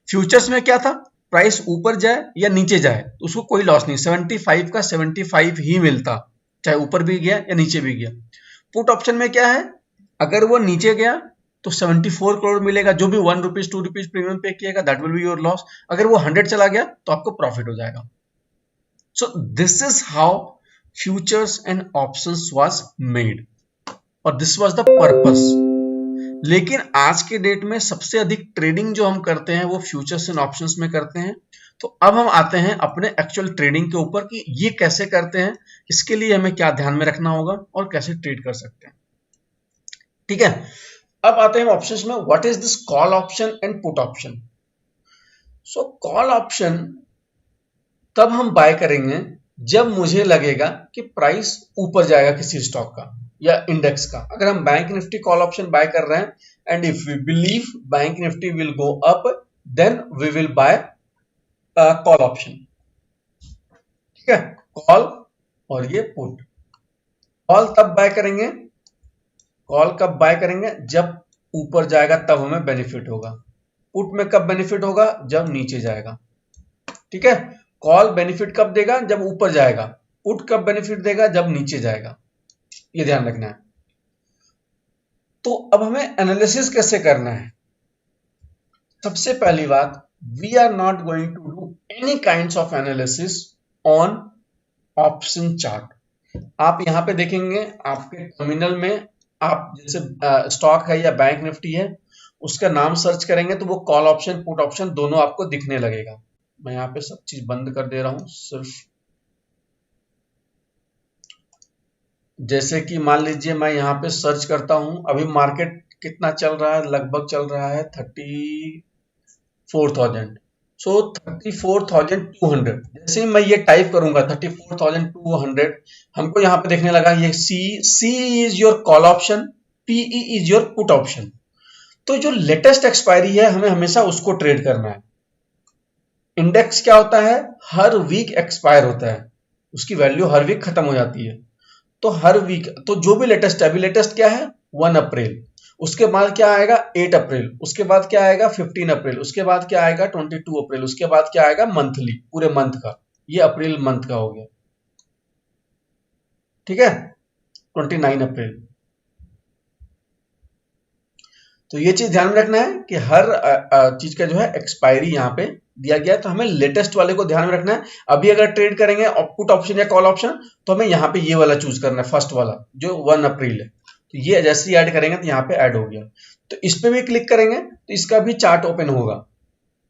Futures में क्या था? प्राइस ऊपर जाए या नीचे जाए तो उसको कोई लॉस नहीं, 75 का 75 ही मिलता, चाहे ऊपर भी गया या नीचे भी गया. पुट ऑप्शन में क्या है? अगर वो नीचे गया तो 74 करोड़ मिलेगा, जो भी 1 रुपीज 2 रुपीज प्रीमियम पे किएगा that will be your loss. अगर वो 100 चला गया तो आपको प्रॉफिट हो जाएगा. सो this is how futures and options was made, और दिस वाज द पर्पस. लेकिन आज के डेट में सबसे अधिक ट्रेडिंग जो हम करते हैं वो फ्यूचर्स एंड ऑप्शंस में करते हैं. तो अब हम आते हैं अपने एक्चुअल ट्रेडिंग के ऊपर कि ये कैसे करते हैं, इसके लिए हमें क्या ध्यान में रखना होगा और कैसे ट्रेड कर सकते हैं. ठीक है, अब आते हैं ऑप्शंस में. What is this call option and put option? So call option तब हम बाय करेंगे जब मुझे लगेगा कि प्राइस ऊपर जाएगा किसी स्टॉक का या इंडेक्स का. अगर हम bank Nifty call option buy कर रहे हैं and if we believe bank Nifty will go up, then we will buy call option. ठीक है, कॉल और ये पुट. कॉल तब बाय करेंगे, कॉल कब बाय करेंगे? जब ऊपर जाएगा तब हमें बेनिफिट होगा. पुट में कब बेनिफिट होगा? जब नीचे जाएगा. ठीक है, कॉल बेनिफिट कब देगा? जब ऊपर जाएगा. पुट कब बेनिफिट देगा? जब नीचे जाएगा. ये ध्यान रखना है. तो अब हमें एनालिसिस कैसे करना है? सबसे पहली बात, we are not going to do any kinds of analysis on option chart. आप यहां पे देखेंगे आपके टर्मिनल में, आप जैसे स्टॉक है या बैंक निफ्टी है उसका नाम सर्च करेंगे तो वो कॉल ऑप्शन पुट ऑप्शन दोनों आपको दिखने लगेगा. मैं यहाँ पे सब चीज बंद कर दे रहा हूं. सिर्फ जैसे कि मान लीजिए मैं यहाँ पे सर्च करता हूं, अभी मार्केट कितना चल रहा है? लगभग चल रहा है 34,000. सो 34,200. जैसे ही मैं ये टाइप करूंगा 34,200, हमको यहाँ पे देखने लगा ये C is your call option, PE is your put option. तो जो लेटेस्ट एक्सपायरी है हमें हमेशा उसको ट्रेड करना है. इंडेक्स क्या होता है? हर वीक एक्सपायर होता है, उसकी वैल्यू हर वीक खत्म हो जाती है. तो हर वीक, तो जो भी लेटेस्ट है, अभी लेटेस्ट क्या है? 1 अप्रैल. उसके बाद क्या आएगा? 8 अप्रैल. उसके बाद क्या आएगा? 15 अप्रैल. उसके बाद क्या आएगा? 22 अप्रैल. उसके बाद क्या आएगा? मंथली, पूरे मंथ का. ये अप्रैल मंथ का हो गया. ठीक है, 29 अप्रैल. तो ये चीज ध्यान में रखना है कि हर चीज का जो है एक्सपायरी यहाँ पे दिया गया है, तो हमें लेटेस्ट वाले को ध्यान में रखना है. अभी अगर ट्रेड करेंगे पुट ऑप्शन या कॉल ऑप्शन तो हमें यहाँ पे ये वाला चूज करना है, फर्स्ट वाला जो 1 अप्रैल है. तो ये जैसे ही ऐड करेंगे तो यहाँ पे ऐड हो गया. तो इस पे भी क्लिक करेंगे तो इसका भी चार्ट ओपन होगा.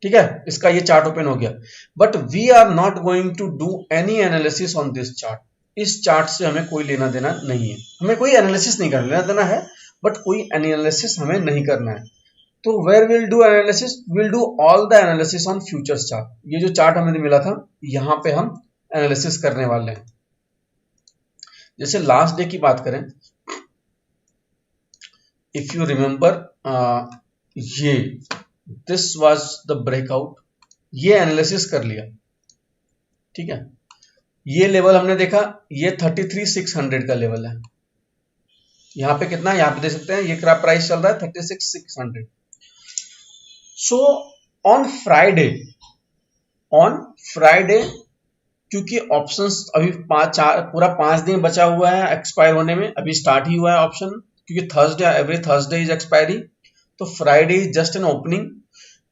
ठीक है, इसका ये चार्ट ओपन हो गया. But we are not going to do any analysis on this chart. इस चार्ट से हमें कोई लेना देना नहीं है. हमें कोई एनालिसिस नहीं करना, लेना देना है बट कोई एनालिसिस हमें नहीं करना है. तो where will do analysis? Will do all the analysis on futures chart. ये जो चार्ट हमें मिला था यहाँ पे हम एनालिसिस करने वाले हैं. जैसे लास्ट डे की बात करें, इफ यू रिमेंबर, ये दिस वाज द ब्रेकआउट. ये एनालिसिस कर लिया. ठीक है, ये लेवल हमने देखा, ये 33,600 का लेवल है. यहाँ पे कितना है? यहाँ पे देख सकते हैं ये प्राइस चल रहा है 36,600. सो ऑन फ्राइडे क्योंकि ऑप्शंस अभी पूरा 5 दिन बचा हुआ है एक्सपायर होने में, अभी स्टार्ट ही हुआ है ऑप्शन, क्योंकि Thursday, every Thursday is expiry. तो Friday is just an opening.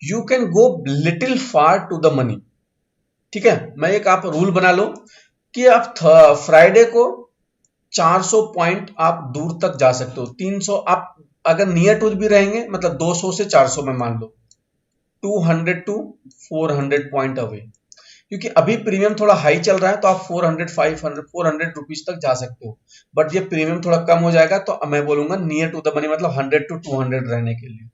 You can go little far to the money. ठीक है, मैं एक आप रूल बना लो कि आप फ्राइडे को 400 पॉइंट आप दूर तक जा सकते हो. 300 आप अगर नियर टू भी रहेंगे, मतलब 200 से 400 में मान लो, 200 टू 400 पॉइंट अवे. क्योंकि अभी प्रीमियम थोड़ा हाई चल रहा है तो आप 400, 500, 400 रुपीज तक जा सकते हो. बट ये प्रीमियम थोड़ा कम हो जाएगा तो मैं बोलूंगा नियर टू द मनी, मतलब 100 टू 200 रहने के लिए.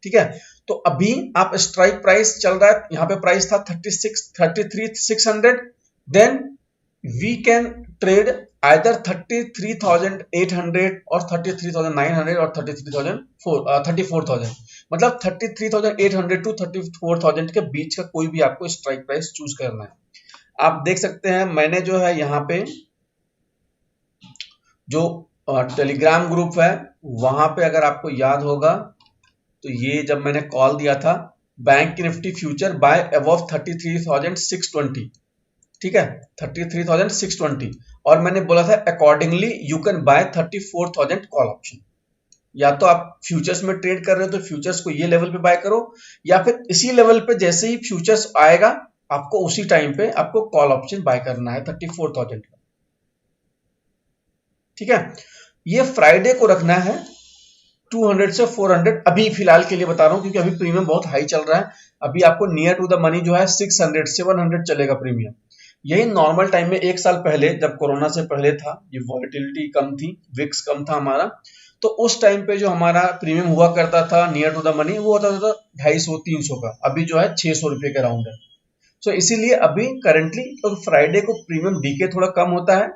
ठीक है, तो अभी आप स्ट्राइक प्राइस चल रहा है, यहाँ पे प्राइस था 33,600, then we can trade either 33,800 और 33,900 और 34,000, मतलब 33,800 टू 34,000 के बीच का कोई भी आपको स्ट्राइक प्राइस चूज करना है। आप देख सकते हैं मैंने जो है यहाँ पे जो टेलीग्राम ग्रुप है वहां पे अगर आपको याद होगा तो ये जब मैंने कॉल दिया था bank Nifty future buy above 33,620, ठीक है, 33,620, और मैंने बोला था accordingly you can buy 34,000 call option. या तो आप फ्यूचर्स में ट्रेड कर रहे हो तो फ्यूचर्स को ये लेवल पे बाय करो, या फिर इसी लेवल पे जैसे ही फ्यूचर्स आएगा आपको उसी टाइम पे आपको कॉल ऑप्शन बाय करना है 34,000 का, ठीक है। ये फ्राइडे को रखना है 200 से 400, अभी फिलहाल के लिए बता रहा हूं क्योंकि अभी प्रीमियम बहुत हाई चल रहा है। अभी आपको नियर टू द मनी जो है 600 700 चलेगा प्रीमियम। यही नॉर्मल टाइम में एक साल पहले जब कोरोना से पहले था, ये वॉलेटिलिटी कम थी, विक्स कम था हमारा, तो उस टाइम पे जो हमारा प्रीमियम हुआ करता था नियर टू द मनी वो होता था 250-300 का, अभी जो है 600 रुपए का राउंड है। सो इसीलिए अभी करंटली तो फ्राइडे को प्रीमियम डीके थोड़ा कम होता है,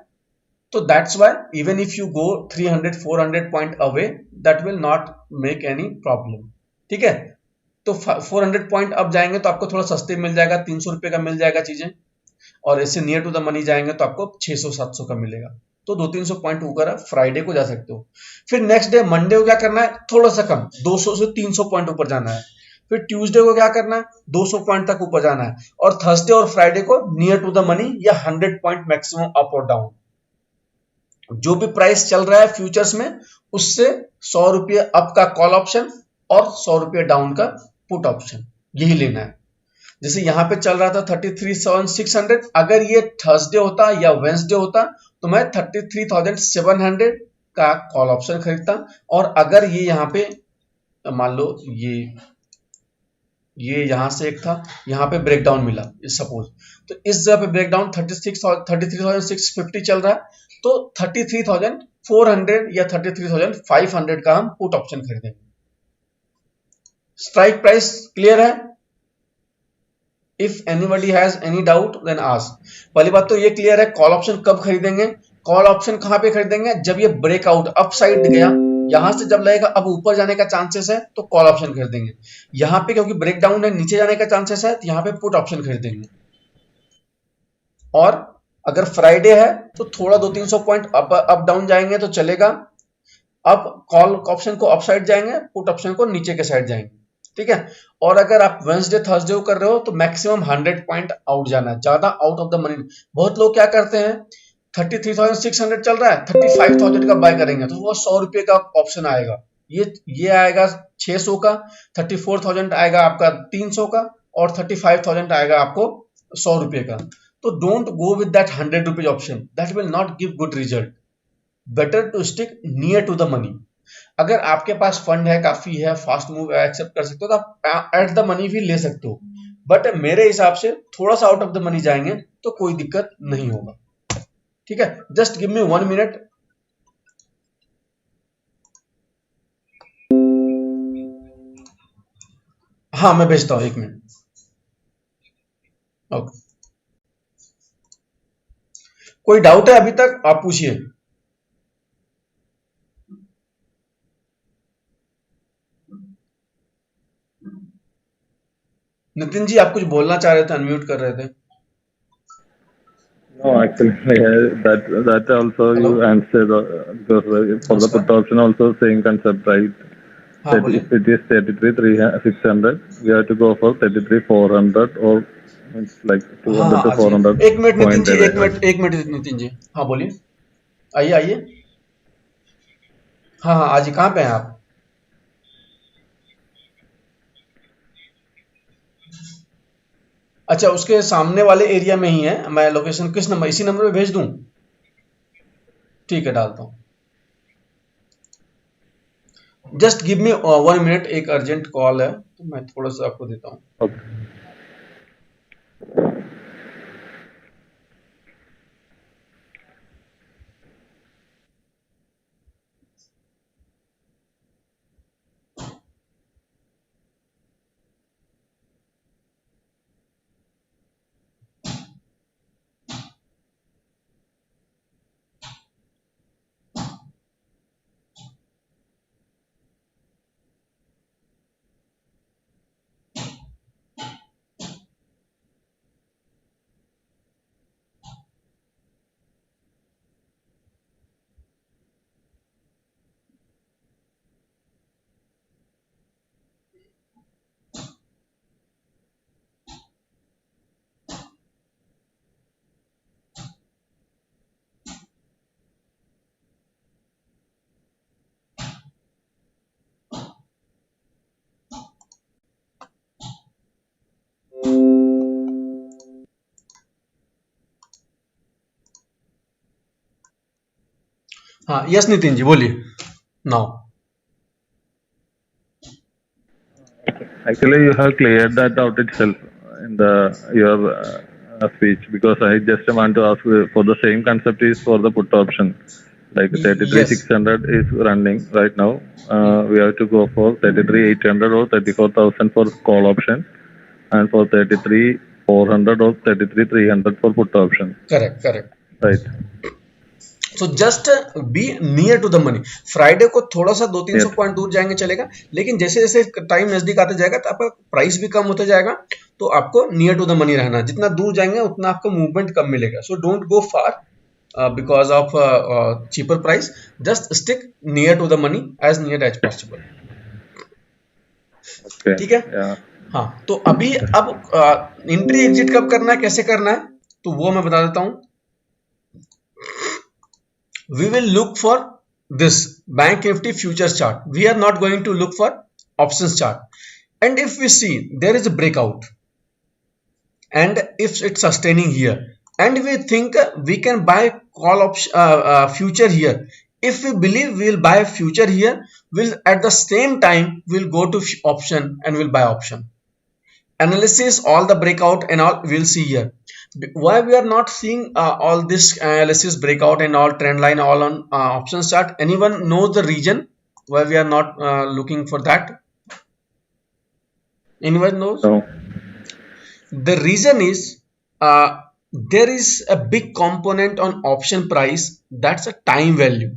तो that's why even if you go 300-400 point away that will not make any problem, ठीक है। तो 400 पॉइंट अप जाएंगे तो आपको थोड़ा सस्ते मिल जाएगा, 300 रुपए का मिल जाएगा चीजें, और इससे नियर टू द मनी जाएंगे तो आपको 600-700 का मिलेगा। तो 200-300 पॉइंट ऊपर फ्राइडे को जा सकते हो। फिर नेक्स्ट डे मंडे को क्या करना है, थोड़ा सा कम 200 से 300 पॉइंट ऊपर जाना है। फिर ट्यूसडे को क्या करना है, 200 पॉइंट तक ऊपर जाना है, और थर्सडे और फ्राइडे को नियर टू द मनी या 100 पॉइंट मैक्सिमम अप और डाउन। जो भी प्राइस चल रहा है फ्यूचर्स में उससे 100 रुपये अप का कॉल ऑप्शन और 100 रुपये डाउन का पुट ऑप्शन, यही लेना है। जैसे यहाँ पे चल रहा था 33,600, अगर ये थर्सडे होता या वेंसडे होता तो मैं 33,700 का कॉल ऑप्शन खरीदता, और अगर ये यहाँ पे मान लो ये यहां से एक था, यहाँ पे ब्रेकडाउन मिला सपोज, तो इस जगह पे ब्रेकडाउन 33,650 चल रहा है, तो 33,400 या 33,500 का हम पुट ऑप्शन खरीदेंगे। स्ट्राइक प्राइस क्लियर है? If anybody has any doubt then ask. पहली बात तो ये क्लियर है, कॉल ऑप्शन कब खरीदेंगे, कॉल ऑप्शन कहां पे खरीदेंगे, जब ये ब्रेकआउट अपसाइड गया, यहां से जब लगेगा अब ऊपर जाने का चांसेस है तो कॉल ऑप्शन खरीदेंगे। यहां पे क्योंकि ब्रेकडाउन है नीचे जाने का चांसेस है तो यहां पे पुट ऑप्शन खरीदेंगे। और अगर फ्राइडे है तो थोड़ा 200-300 पॉइंट अप डाउन जाएंगे तो चलेगा, अब कॉल ऑप्शन को अप साइड जाएंगे, पुट ऑप्शन को नीचे के साइड जाएंगे, ठीक है। और अगर आप वेंसडे थर्सडे को कर रहे हो तो मैक्सिमम 100 पॉइंट आउट जाना है, ज्यादा आउट ऑफ द मनी। बहुत लोग क्या करते हैं 33,600 चल रहा है 35,000 का बाय करेंगे तो वो 100 रुपए का ऑप्शन आएगा, ये आएगा 600 का, 34,000 आएगा आपका 300 का, और 35,000 आएगा आपको 100 रुपए का। तो don't go with that 100 rupees option, that will not give good result. Better to stick near to the money. अगर आपके पास फंड है, काफी है, फास्ट मूव एक्सेप्ट कर सकते हो तो आप एट द मनी भी ले सकते हो, बट मेरे हिसाब से थोड़ा सा आउट ऑफ द मनी जाएंगे तो कोई दिक्कत नहीं होगा, ठीक है। Just give me 1 minute. हाँ मैं भेजता हूं, 1 मिनट। ओके, कोई डाउट है अभी तक आप पूछिए। नितिन जी आप कुछ बोलना चाह रहे थे, अनम्यूट कर रहे थे। No, actually, that also hello, you answered because for the नमस्कार। put option also same concept, right? हाँ That बोलिए। if it is 33,600, we have to go for 33,400 or it's like हाँ 200 हाँ to आ जाइए, 400 1 minute Nitin point ji, away, 1 right? Minute, 1 minute Nitin ji, हाँ बोलिए, आइए आइए। हाँ हाँ आज कहाँ पे हैं आप? अच्छा उसके सामने वाले एरिया में ही है, मैं लोकेशन किस नंबर, इसी नंबर पे भेज दूं? ठीक है डालता हूँ। जस्ट गिव मी 1 मिनट, एक अर्जेंट कॉल है तो मैं थोड़ा सा आपको देता हूँ। Okay. हाँ यस नितिन जी बोलिए now. Actually, you have cleared that out itself in the your speech, because I just want to ask for the same concept is for the put option. Like Yes. 33,600 is running right now. We have to go for 33,800 or 34,000 for call option, and for 33,400 or 33,300 for put option. Correct, correct. Right. So just be near to the money. Friday को थोड़ा सा 200-300 Yes. Point दूर जाएंगे चलेगा, लेकिन जैसे जैसे time नजदीक आते जाएगा तो आपका प्राइस भी कम होता जाएगा, तो आपको नियर टू द मनी रहना. जितना दूर जाएंगे उतना आपको मूवमेंट कम मिलेगा. So don't go far because of cheaper price. Just stick near to the money, as near as possible. Okay. ठीक है. Yeah. हाँ तो अभी अब एंट्री एग्जिट कब करना है, कैसे करना है, तो वो मैं बता देता हूं. We will look for this Bank Nifty futures chart. We are not going to look for options chart. And if we see there is a breakout, and if it's sustaining here, and we think we can buy call option future here, if we believe we will buy future here, we'll at the same time we'll go to option and we'll buy option. Analysis, all the breakout and all we'll see here. Why we are not seeing all this analysis, breakout and all trend line all on options chart? Anyone knows the reason why we are not looking for that? Anyone knows? No. The reason is there is a big component on option price, that's a time value.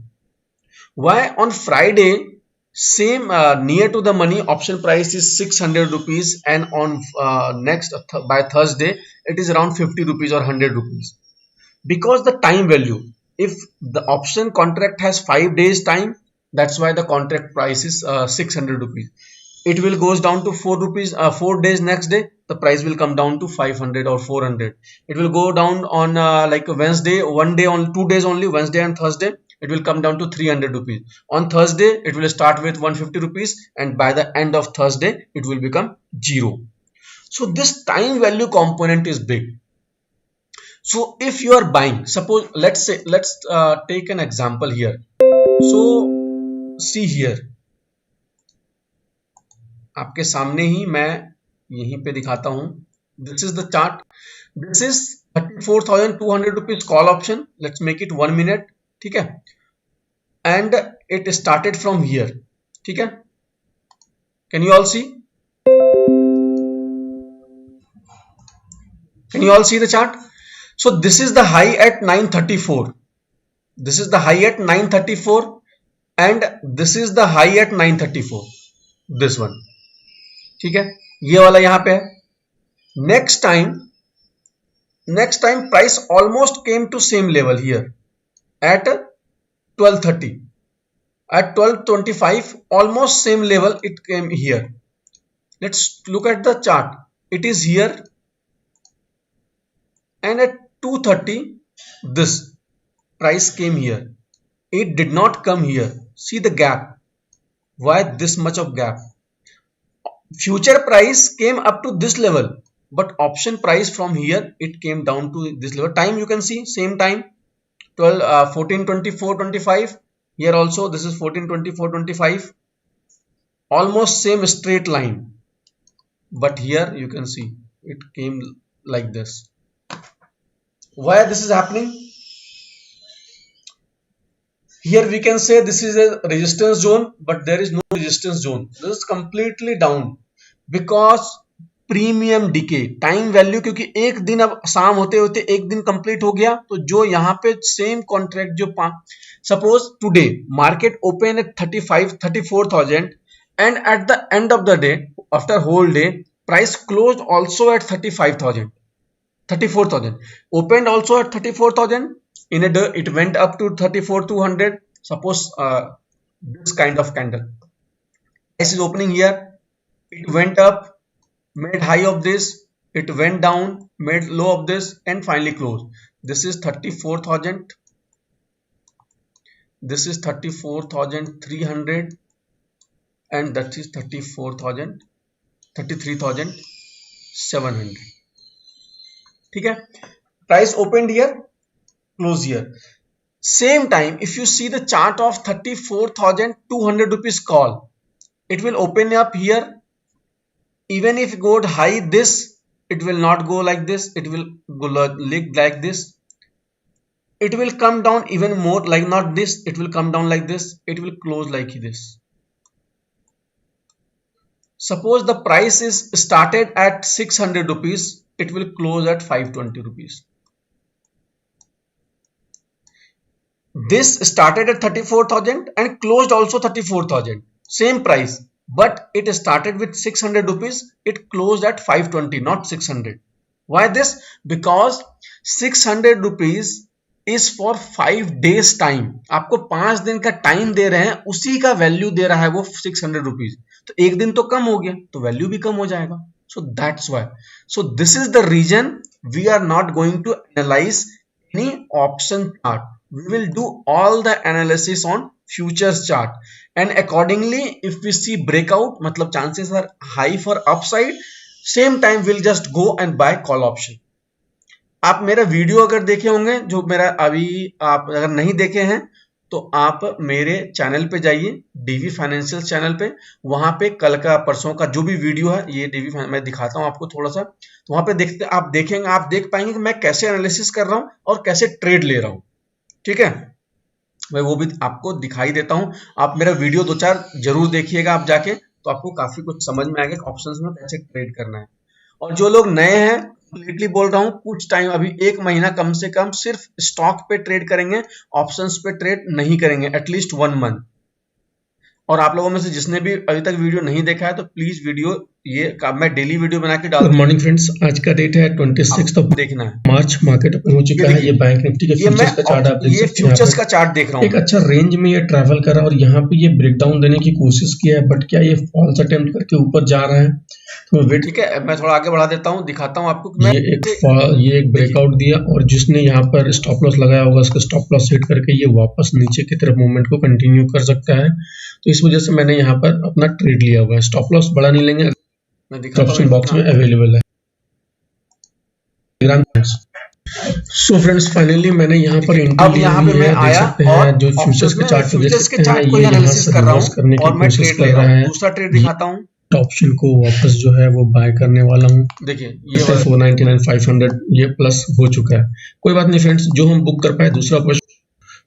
Why on Friday same near to the money option price is 600 rupees, and on next by Thursday it is around 50 rupees or 100 rupees? Because the time value, if the option contract has 5 days time, that's why the contract price is 600 rupees. It will goes down to 4 rupees 4 days, next day the price will come down to 500 or 400. It will go down on like Wednesday, one day on 2 days only, Wednesday and Thursday, it will come down to 300 rupees. On Thursday it will start with 150 rupees, and by the end of Thursday it will become 0. So this time value component is big. So if you are buying, suppose let's take an example here. So see here, आपके सामने ही मैं यहीं पे दिखाता हूं. This is the chart. This is 34,200 rupees call option. Let's make it 1 minute. ठीक है. And it started from here. ठीक है. Can you all see? Can you all see the chart? So this is the high at 934. This is the high at 934 and this is the high at 934. This one. ठीक है. ये वाला यहां पे है. Next time price almost came to same level here at 1230, at 1225, almost same level it came here. Let's look at the chart. It is here, and at 230 this price came here. It did not come here. See the gap. Why this much of gap? Future price came up to this level, but option price from here it came down to this level. Time you can see same time, 14 24 25. Here also this is 14 24 25, almost same straight line, but here you can see it came like this. Why this is happening? Here we can say this is a resistance zone, but there is no resistance zone. This is completely down because premium DK time value, क्योंकि एक दिन अब शाम होते होते एक दिन complete हो गया, तो जो यहाँ पे सेम कॉन्ट्रैक्ट जो suppose today market open at 34,000 and at the end of the day after whole day price close also at 34,000. Opened also at 34,000. In a day it went up to 34,200. Suppose this kind of candle, price is opening here, it went up, made high of this, it went down, made low of this, and finally closed. This is 34,000. This is 34,300, and that is 34,000, 33,700. ठीक है. Price opened here, close here. Same time, if you see the chart of 34,200 rupees call, it will open up here. Even if it go high this, it will not go like this, it will go like this. It will come down even more, like not this, it will come down like this, it will close like this. Suppose the price is started at 600 rupees, it will close at 520 rupees. This started at 34,000 and closed also 34,000, same price, but it started with 600 rupees, it closed at 520, not 600. Why this? Because 600 rupees is for 5 days time, आपको 5 दिन का time दे रहे हैं, उसी का value दे रहा है वो 600 रुपीज, तो एक दिन तो कम हो गया तो वैल्यू भी कम हो जाएगा. So that's why, so this is the reason we are not going to analyse any option chart. We will do all the analysis on futures chart, and accordingly if we see breakout, मतलब chances are high for upside, same time we'll just go and buy call option. आप मेरा video अगर देखे होंगे, जो मेरा अभी आप अगर नहीं देखे हैं तो आप मेरे चैनल पे जाइए, डीवी फाइनेंशियल चैनल पे, वहां पे कल का परसों का जो भी वीडियो है, ये डीवी मैं दिखाता हूं आपको थोड़ा सा, तो वहां पे देखते आप देखेंगे, आप देख पाएंगे कि मैं कैसे एनालिसिस कर रहा हूं और कैसे ट्रेड ले रहा हूं. ठीक है, मैं वो भी आपको दिखाई देता हूं. आप मेरा वीडियो 2-4 जरूर देखिएगा आप जाके, तो आपको काफी कुछ समझ में आएगा ऑप्शंस में कैसे ट्रेड करना है. और जो लोग नए हैं, कंप्लीटली बोल रहा हूं, कुछ टाइम अभी 1 महीना कम से कम सिर्फ स्टॉक पे ट्रेड करेंगे, ऑप्शंस पे ट्रेड नहीं करेंगे, एटलीस्ट 1 मंथ. और आप लोगों में से जिसने भी अभी तक वीडियो नहीं देखा है तो प्लीज वीडियो, ये मैं डेली वीडियो बना के डाल. गुड मॉर्निंग फ्रेंड्स, आज का डेट है 26 देखना है मार्च. मार्केट ओपन हो चुका है. ये बैंक निफ्टी के फ्यूचर्स का चार्ट आप देख ये सकते हैं. फ्यूचर्स का चार्ट देख रहा हूं. एक अच्छा रेंज में ये ट्रैवल कर रहा है और यहाँ पे ये ब्रेकडाउन देने की कोशिश किया है, बट क्या ये फॉल्स अटेम्प्ट करके ऊपर जा रहा है, तो वेट. ठीक है, मैं थोड़ा आगे बढ़ा देता हूं, दिखाता हूं आपको. ये एक ब्रेकआउट दिया और जिसने यहाँ पर स्टॉप लॉस लगाया होगा उसका स्टॉप लॉस सेट करके ये वापस नीचे की तरफ मूवमेंट को कंटिन्यू कर सकता है. तो इस वजह से मैंने यहाँ पर अपना ट्रेड लिया हुआ है. स्टॉप लॉस बड़ा नहीं लेंगे, ऑप्शन बॉक्स में अवेलेबल है. सो फ्रेंड्स, फाइनली मैंने यहाँ पर अब यहाँ पे मैं आया और जो फ्यूचर्स के चार्ट देख सकते हैं, ये एनालिसिस कर रहा करने हूँ और की मैं कोशिश ट्रेड कर ले रहा रहा हूँ. है. दूसरा ट्रेड दिखाता हूँ. ऑप्शन को वापस जो है वो बाय करने वाला हूँ. देखिए ये 499 500 ये प्लस हो चुका है. कोई बात नहीं फ्रेंड्स, जो हम बुक कर पाए दूसरा ऑप्शन.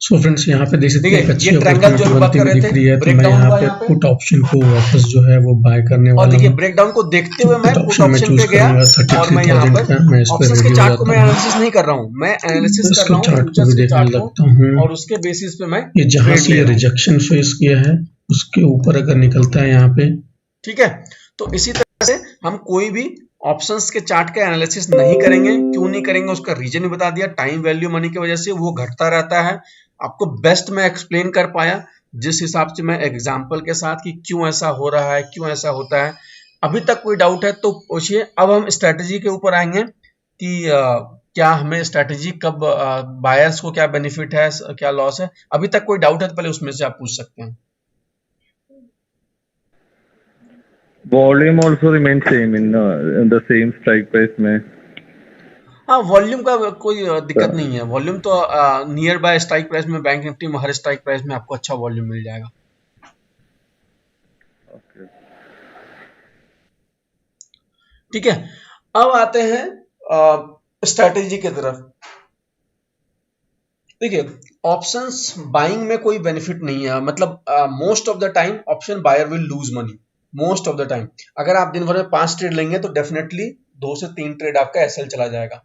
सो फ्रेंड्स, यहाँ पे देख सकते हैं एक अच्छी अपॉर्चुनिटी बनती हुई दिख रही है, तो मैं यहाँ पे पुट ऑप्शन को वापस जो है वो बाय करने वाला हूँ. देखिए ब्रेकडाउन को देखते हुए मैं पुट ऑप्शन पे गया और मैं यहाँ पर मैं इस पर ऑप्शंस के चार्ट को मैं एनालिसिस नहीं कर रहा हूँ, मैं एनालिसिस कर रहा हूँ चार्ट को भी देखने लगता हूँ. और उसके बेसिस पे मैं ये जहाँ से रिजेक्शन फेस किया है उसके ऊपर अगर निकलता है यहाँ पे. ठीक है, तो इसी तरह से हम कोई भी ऑप्शंस के चार्ट का एनालिसिस नहीं करेंगे. क्यों नहीं करेंगे उसका रीजन भी बता दिया. टाइम वैल्यू मनी की वजह से वो घटता रहता है. आपको बेस्ट मैं एक्सप्लेन कर पाया जिस हिसाब से मैं एग्जांपल के साथ कि क्यों ऐसा हो रहा है, क्यों ऐसा होता है. अभी तक कोई डाउट है तो पूछिए. अब हम स्ट्रेटजी के ऊपर आएंगे कि क्या हमें स्ट्रेटजी कब, बायर्स को क्या बेनिफिट है, क्या लॉस है. अभी तक कोई डाउट है तो पहले उसमें से आप पूछ सकते हैं. Volume also remains same in the same strike price में. हाँ, वॉल्यूम का कोई दिक्कत नहीं है. वॉल्यूम तो नियर बाय स्ट्राइक प्राइस में, बैंक निफ्टी में हर स्ट्राइक प्राइस में आपको अच्छा वॉल्यूम मिल जाएगा. ठीक है, अब आते हैं स्ट्रेटेजी की तरफ. देखिए ऑप्शंस बाइंग में कोई बेनिफिट नहीं है, मतलब most of the time option buyer will lose money most of the time. अगर आप दिन भर में 5 ट्रेड लेंगे तो डेफिनेटली 2 से 3 ट्रेड आपका एसएल चला जाएगा.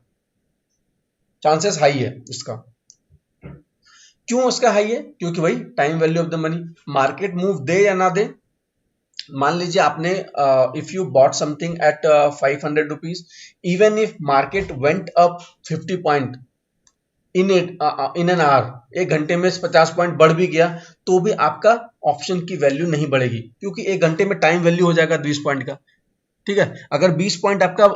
चांसेस हाई है इसका. क्यों इसका हाई है? क्योंकि भाई time value of the money. Market move दे या ना दे, मान लीजिए आपने if you bought something at 500 rupees, even if market went up 50 point in an hour, 1 घंटे में 50 पॉइंट बढ़ भी गया तो भी आपका ऑप्शन की वैल्यू नहीं बढ़ेगी, क्योंकि 1 घंटे में टाइम वैल्यू हो जाएगा 20 पॉइंट का. ठीक है, अगर 20 पॉइंट आपका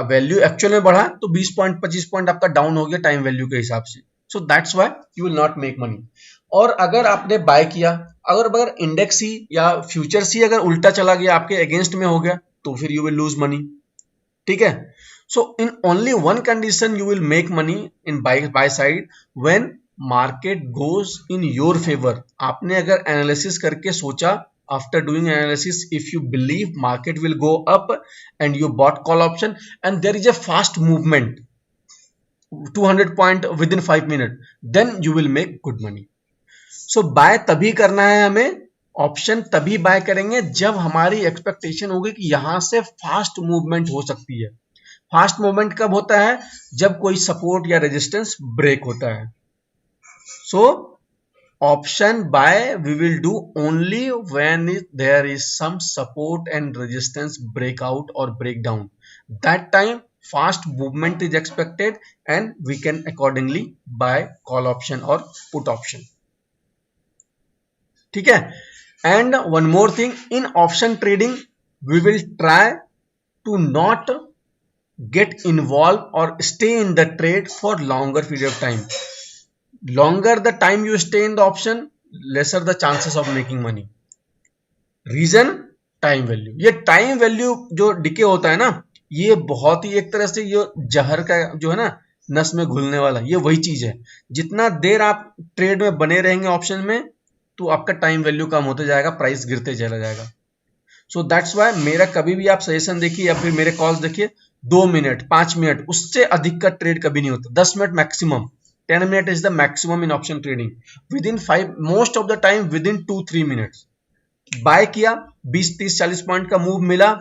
वैल्यू एक्चुअल में बढ़ा तो 20 पॉइंट 25 पॉइंट आपका डाउन हो गया टाइम वैल्यू के हिसाब से. सो that's why you will not make money. और अगर आपने बाय किया, अगर इंडेक्स ही या फ्यूचर्स ही अगर उल्टा चला गया, आपके अगेंस्ट में हो गया, तो फिर यू विल लूज मनी. ठीक है, so in only one condition you will make money in buy side, when market goes in your favour, आपने अगर एनालिसिस करके सोचा, after doing analysis, if you believe market will go up and you bought call option and there is a fast movement 200 point within 5 minute, then you will make good money. So buy तभी करना है हमें, option तभी bye करेंगे जब हमारी expectation होगी कि यहां से फास्ट मूवमेंट हो सकती है। फास्ट मूवमेंट कब होता है? जब कोई सपोर्ट या रेजिस्टेंस ब्रेक होता है। So option buy we will do only when there is some support and resistance breakout or break down, that time fast movement is expected and we can accordingly buy call option or put option। ठीक है, and one more thing, in option trading we will try to not get involved or stay in the trade for longer period of time। longer the time you stay in the option, lesser the chances of making money। reason, time value। ये time value जो decay होता है ना, ये बहुत ही एक तरह से ये जहर का जो है ना, नस में घुलने वाला, ये वही चीज है। जितना देर आप ट्रेड में बने रहेंगे ऑप्शन में, तो आपका टाइम वैल्यू कम होते जाएगा, प्राइस गिरते चला जाएगा। सो दैट्स वाई मेरा कभी भी आप सजेशन देखिए या फिर मेरे कॉल्स देखिए, 2 मिनट 5 मिनट उससे अधिक का ट्रेड कभी नहीं होता। 10 minute maximum, 10 minute is the maximum in option trading. With in 5 most of the time with in 2-3 minutes bye किया, 20-30-40 पॉइंट का मूव मिला,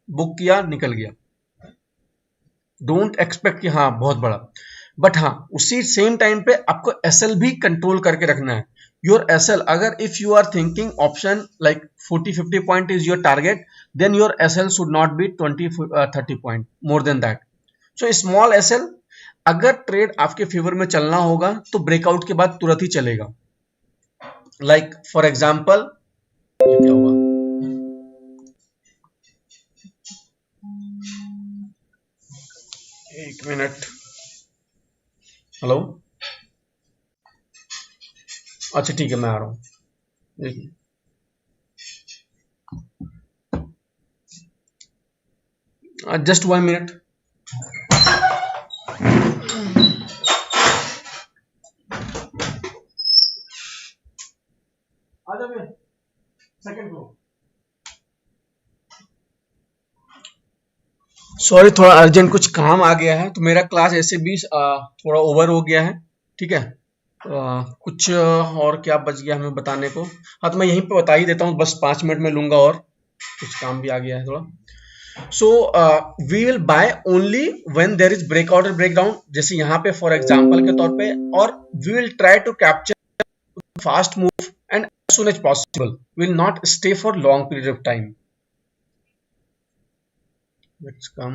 बुक किया, निकल गया। डोंट एक्सपेक्ट कि हाँ बहुत बड़ा, बट हाँ उसी सेम टाइम पे आपको एसएल भी कंट्रोल करके रखना है। योर एसएल, अगर if you are thinking option like 40-50 point is your target, then your SL should not be 20-30 point, more than that. So small SL, अगर ट्रेड आपके फेवर में चलना होगा तो ब्रेकआउट के बाद तुरंत ही चलेगा। लाइक फॉर एग्जाम्पल, क्या हुआ, एक मिनट, हेलो, अच्छा ठीक है मैं आ रहा हूं, देखिए जस्ट 1 मिनट। आ जाओ सेकंड फ्लोर। सॉरी, थोड़ा अर्जेंट कुछ काम आ गया है, तो मेरा क्लास ऐसे भी थोड़ा ओवर हो गया है। ठीक है, कुछ और क्या बच गया हमें बताने को? हाँ, तो मैं यहीं पे बता ही देता हूँ, बस 5 मिनट में लूंगा और कुछ काम भी आ गया है थोड़ा। So we will buy only when there is breakout और ब्रेकडाउन, जैसे यहाँ पे फॉर एग्जांपल के तौर पे, और we will try to capture fast move and as soon as possible, will not stay for long period of time. Let's come।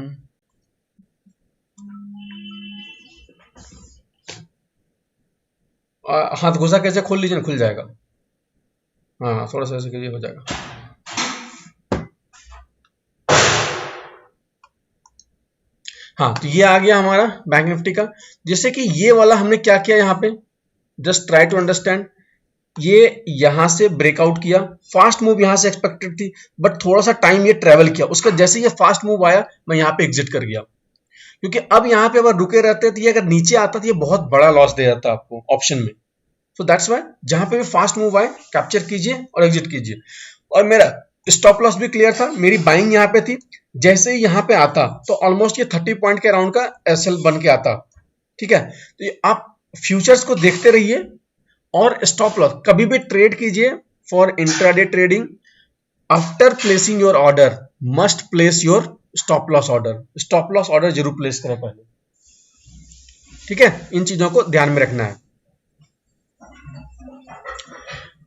हाथ घुसा कैसे खोल लीजिए ना, खुल जाएगा। हाँ, थोड़ा सा ऐसे कीजिए, हो जाएगा। हाँ, तो ये आ गया हमारा बैंक निफ्टी का। जैसे कि ये वाला हमने क्या किया यहाँ पे, जस्ट ट्राई टू अंडरस्टैंड। ये यहां से ब्रेकआउट किया, फास्ट मूव यहां से एक्सपेक्टेड थी, बट थोड़ा सा टाइम ये ट्रेवल किया, उसका जैसे ये फास्ट मूव आया मैं यहाँ पे एग्जिट कर गया, क्योंकि अब यहाँ पे अगर रुके रहते तो ये अगर नीचे आता तो ये बहुत बड़ा लॉस दे जाता आपको ऑप्शन में। सो दैट्स वाई जहां पे भी फास्ट मूव आए कैप्चर कीजिए और एग्जिट कीजिए। और मेरा स्टॉप लॉस भी क्लियर था, मेरी बाइंग यहाँ पे थी, जैसे ही यहाँ पे आता तो ऑलमोस्ट ये 30 पॉइंट के अराउंड का एसएल बन के आता। ठीक है, तो ये आप फ्यूचर्स को देखते रहिए और स्टॉप लॉस कभी भी ट्रेड कीजिए for intraday trading. After placing your order must place your stop loss order, stop loss order जरूर प्लेस करें पहले। ठीक है, इन चीजों को ध्यान में रखना है।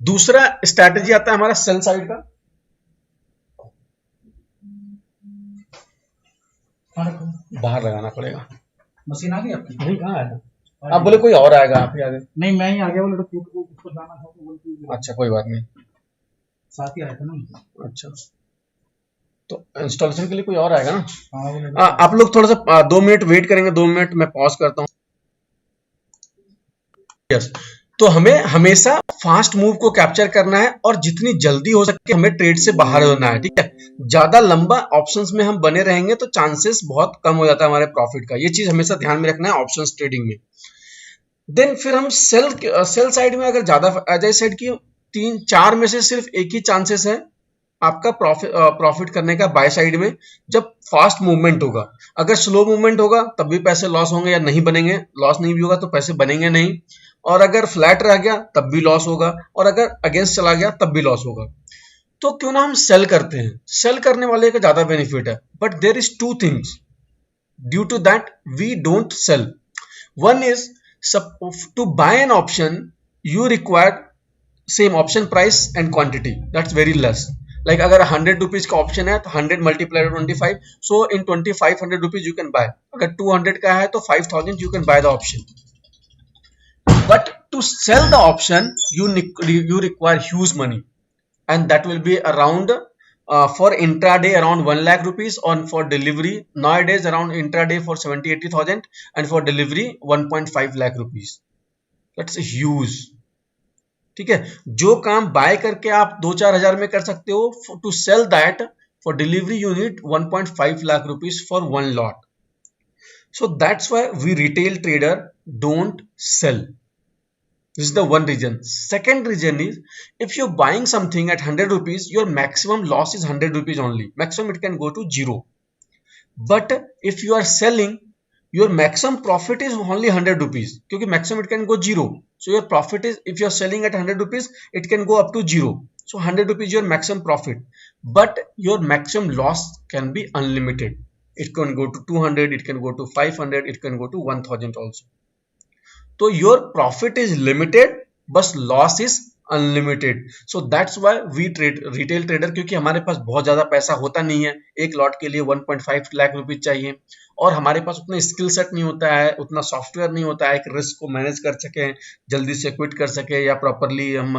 दूसरा स्ट्रैटेजी आता है हमारा सेल साइड का। बाहर लगाना पड़ेगा, मशीन आ गई आपकी? नहीं, कहाँ है? आप बोले कोई और आएगा, आप ही आगे। नहीं, मैं ही आ गया, बोले तो उसको जाना था तो बोलती अच्छा, कोई बात नहीं, साथ ही आया था ना। अच्छा तो इंस्टॉलेशन के लिए कोई और आएगा ना। हाँ, बोले आप लोग थोड़ा सा 2 मिनट वेट करेंगे, 2 मिनट मैं पॉज करता हूँ। यस, तो हमें हमेशा फास्ट मूव को कैप्चर करना है और जितनी जल्दी हो सके हमें ट्रेड से बाहर होना है। ठीक है, ज्यादा लंबा ऑप्शंस में हम बने रहेंगे तो चांसेस बहुत कम हो जाता है हमारे प्रॉफिट का। ये चीज हमेशा ध्यान में रखना है ऑप्शंस ट्रेडिंग में। देन फिर हम सेल साइड में अगर ज्यादा, एज आई सेड कि 3-4 में से सिर्फ एक ही चांसेस है आपका प्रॉफिट करने का बाय साइड में, जब फास्ट मूवमेंट होगा। अगर स्लो मूवमेंट होगा तब भी पैसे लॉस होंगे या नहीं बनेंगे, लॉस नहीं भी होगा तो पैसे बनेंगे नहीं, और अगर फ्लैट रह गया तब भी लॉस होगा, और अगर अगेंस्ट चला गया तब भी लॉस होगा। तो क्यों ना हम सेल करते हैं, सेल करने वाले का ज्यादा बेनिफिट है। But there is 2 things due to that we don't sell. One is to buy an option, you require same option price and quantity, that's very less. Like अगर 100 रुपीज का option है तो 100 multiplied by 25, so in 2500 rupees you can buy. अगर 200 का है तो 5000 you can buy the option. But to sell the option you require huge money, and that will be around for intraday around 1 lakh rupees, on for delivery nowadays around intraday for 70-80,000, and for delivery 1.5 lakh rupees. That's huge. ठीक है, जो काम bye करके आप 2-4 हजार में कर सकते हो, to sell that for delivery you need 1.5 lakh rupees for one lot. So that's why we retail trader don't sell. This is the one reason. Second reason is, if you're buying something at 100 rupees, your maximum loss is 100 rupees only. Maximum it can go to 0. But if you are selling, your maximum profit is only 100 rupees. Because maximum it can go 0. So your profit is, if you are selling at 100 rupees, it can go up to 0. So 100 rupees your maximum profit. But your maximum loss can be unlimited. It can go to 200, it can go to 500, it can go to 1000 also. तो your profit is limited, बस loss is unlimited. So that's why we retail trader, क्योंकि हमारे पास बहुत ज्यादा पैसा होता नहीं है, एक लॉट के लिए 1.5 लाख रुपीज चाहिए, और हमारे पास उतना स्किल सेट नहीं होता है, उतना सॉफ्टवेयर नहीं होता है कि रिस्क को मैनेज कर सके, जल्दी से क्विट कर सके, या प्रॉपरली हम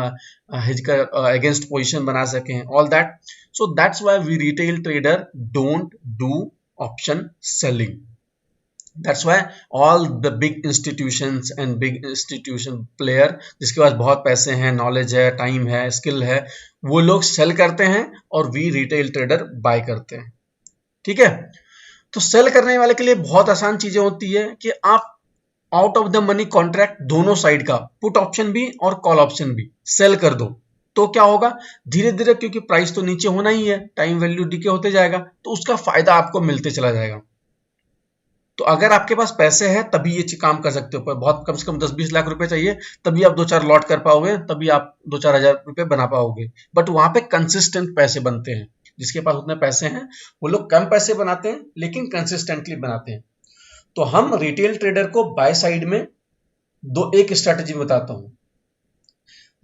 हेज का अगेंस्ट पोजीशन बना सकें, all that. So that's why we retail trader don't do option selling. That's why all the big institutions and big institution player, जिसके पास बहुत पैसे हैं, नॉलेज है, टाइम है, स्किल है, वो लोग सेल करते हैं और वी रिटेल ट्रेडर बाय करते हैं. ठीक है, तो सेल करने वाले के लिए बहुत आसान चीजें होती है कि आप out of the money contract दोनों साइड का, पुट ऑप्शन भी और कॉल ऑप्शन भी सेल कर दो. तो क्या होगा, धीरे धीरे, क्योंकि प्राइस तो नीचे होना ही है, टाइम वैल्यू डीके होते जाएगा, तो उसका फायदा आपको मिलते चला जाएगा. तो अगर आपके पास पैसे हैं तभी ये काम कर सकते हो, पर बहुत कम से कम 10-20 लाख रुपए चाहिए, तभी आप 2-4 लॉट कर पाओगे, तभी आप 2-4 हजार रुपए बना पाओगे. बट वहां पे कंसिस्टेंट पैसे बनते हैं. जिसके पास उतने पैसे हैं वो लोग कम पैसे बनाते हैं, लेकिन कंसिस्टेंटली बनाते हैं. तो हम रिटेल ट्रेडर को बाय साइड में एक स्ट्रेटेजी बताता हूं.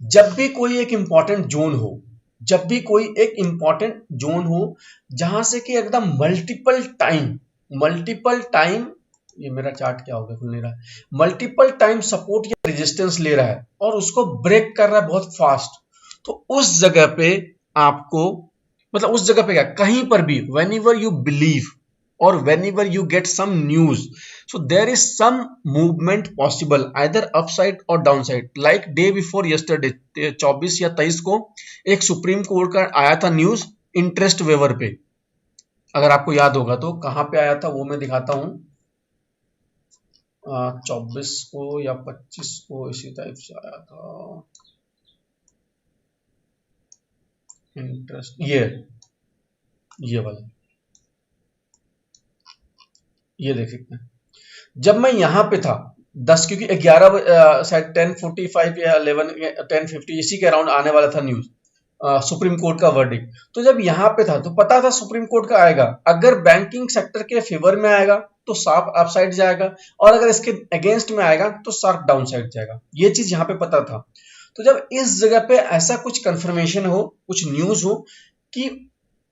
जब भी कोई एक इंपॉर्टेंट जोन हो, जब भी कोई एक इंपॉर्टेंट जोन हो जहां से कि एकदम मल्टीपल टाइम, ये मेरा चार्ट क्या हो गया, खुल नहीं रहा, मल्टीपल टाइम सपोर्ट या रेजिस्टेंस ले रहा है और उसको ब्रेक कर रहा है बहुत फास्ट, तो उस जगह पे आपको, मतलब उस जगह पे क्या, कहीं पर भी, whenever you believe or whenever you get some news, so there is some movement possible either upside or downside. Like day before yesterday 24 या 23 को एक सुप्रीम कोर्ट का आया था न्यूज इंटरेस्ट वेवर पे. अगर आपको याद होगा तो कहां पे आया था वो मैं दिखाता हूं. 24 को या 25 को इसी टाइप से आया था इंटरेस्ट, ये वाला, ये देख सकते हैं. जब मैं यहां पे था 10, क्योंकि 11 शायद 10:45 या 10:50 इसी के अराउंड आने वाला था न्यूज, सुप्रीम कोर्ट का वर्डिक्ट. तो जब यहां पे था तो पता था सुप्रीम कोर्ट का आएगा. अगर बैंकिंग सेक्टर के फेवर में आएगा तो शार्प अपसाइड जाएगा, और अगर इसके अगेंस्ट में आएगा तो शार्प डाउन साइड जाएगा. ये चीज यहां पे पता था. तो जब इस जगह पे ऐसा कुछ कंफर्मेशन हो, कुछ न्यूज हो कि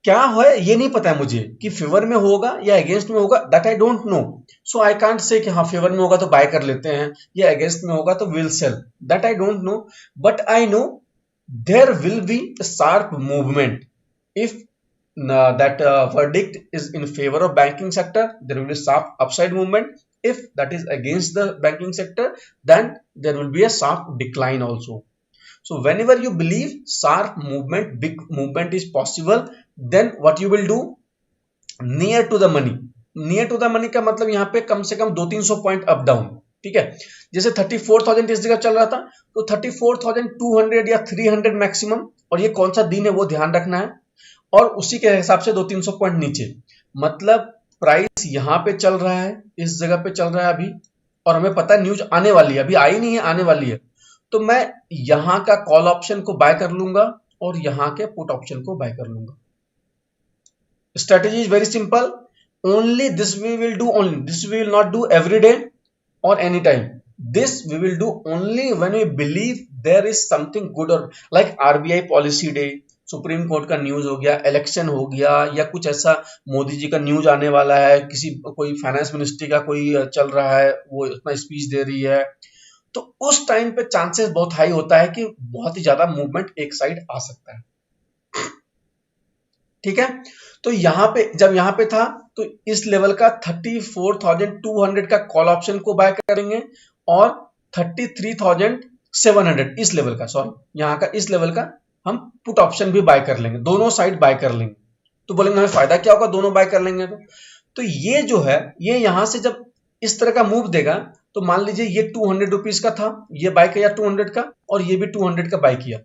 क्या है ये नहीं पता है मुझे कि फेवर में होगा या अगेंस्ट में होगा, that I don't no. So I can't say कि हाँ फेवर में होगा तो बाय कर लेते हैं या अगेंस्ट में होगा तो will sell, that I don't know. But I know there will be a sharp movement. If that verdict is in favor of banking sector, there will be sharp upside movement. If that is against the banking sector, then there will be a sharp decline also. So whenever you believe sharp movement, big movement is possible, then what you will do, near to the money का मतलब यहाँ पे कम से कम 200-300 point up down. ठीक है, जैसे 34,000 इस जगह चल रहा था, तो 34,200 या 300 मैक्सिमम, और ये कौन सा दिन है वो ध्यान रखना है, और उसी के हिसाब से 200-300 पॉइंट नीचे, मतलब प्राइस यहाँ पे चल रहा है, इस जगह पे चल रहा है अभी, और हमें पता है न्यूज आने वाली है, अभी आई नहीं है, आने वाली है, तो मैं यहाँ का कॉल ऑप्शन को बाय कर लूंगा और यहाँ के पुट ऑप्शन को बाय कर लूंगा। Strategy is very simple, only this we will do, only this we will not do every day or anytime, this we will do only when we believe there is something good, or like RBI policy day, supreme court का news हो गया, election हो गया, या कुछ ऐसा मोदी जी का news आने वाला है, किसी कोई फाइनेंस मिनिस्ट्री का कोई चल रहा है, वो इतना स्पीच दे रही है, तो उस टाइम पे चांसेस बहुत हाई होता है कि बहुत ही ज्यादा मूवमेंट एक साइड आ सकता है। ठीक है, तो यहाँ पे जब यहाँ पे था तो इस लेवल का 34,200 का कॉल ऑप्शन को बाय करेंगे और 33,700 इस लेवल का, सॉरी यहाँ का इस लेवल का हम पुट ऑप्शन भी बाय कर लेंगे, दोनों साइड बाय कर लेंगे। तो बोलेंगे हमें फायदा क्या होगा दोनों बाय कर लेंगे तो ये जो है ये यहां से जब इस तरह का मूव देगा तो मान लीजिए ये 200 रुपीज का था, ये बाय किया 200 का, और ये भी 200 का बाय किया,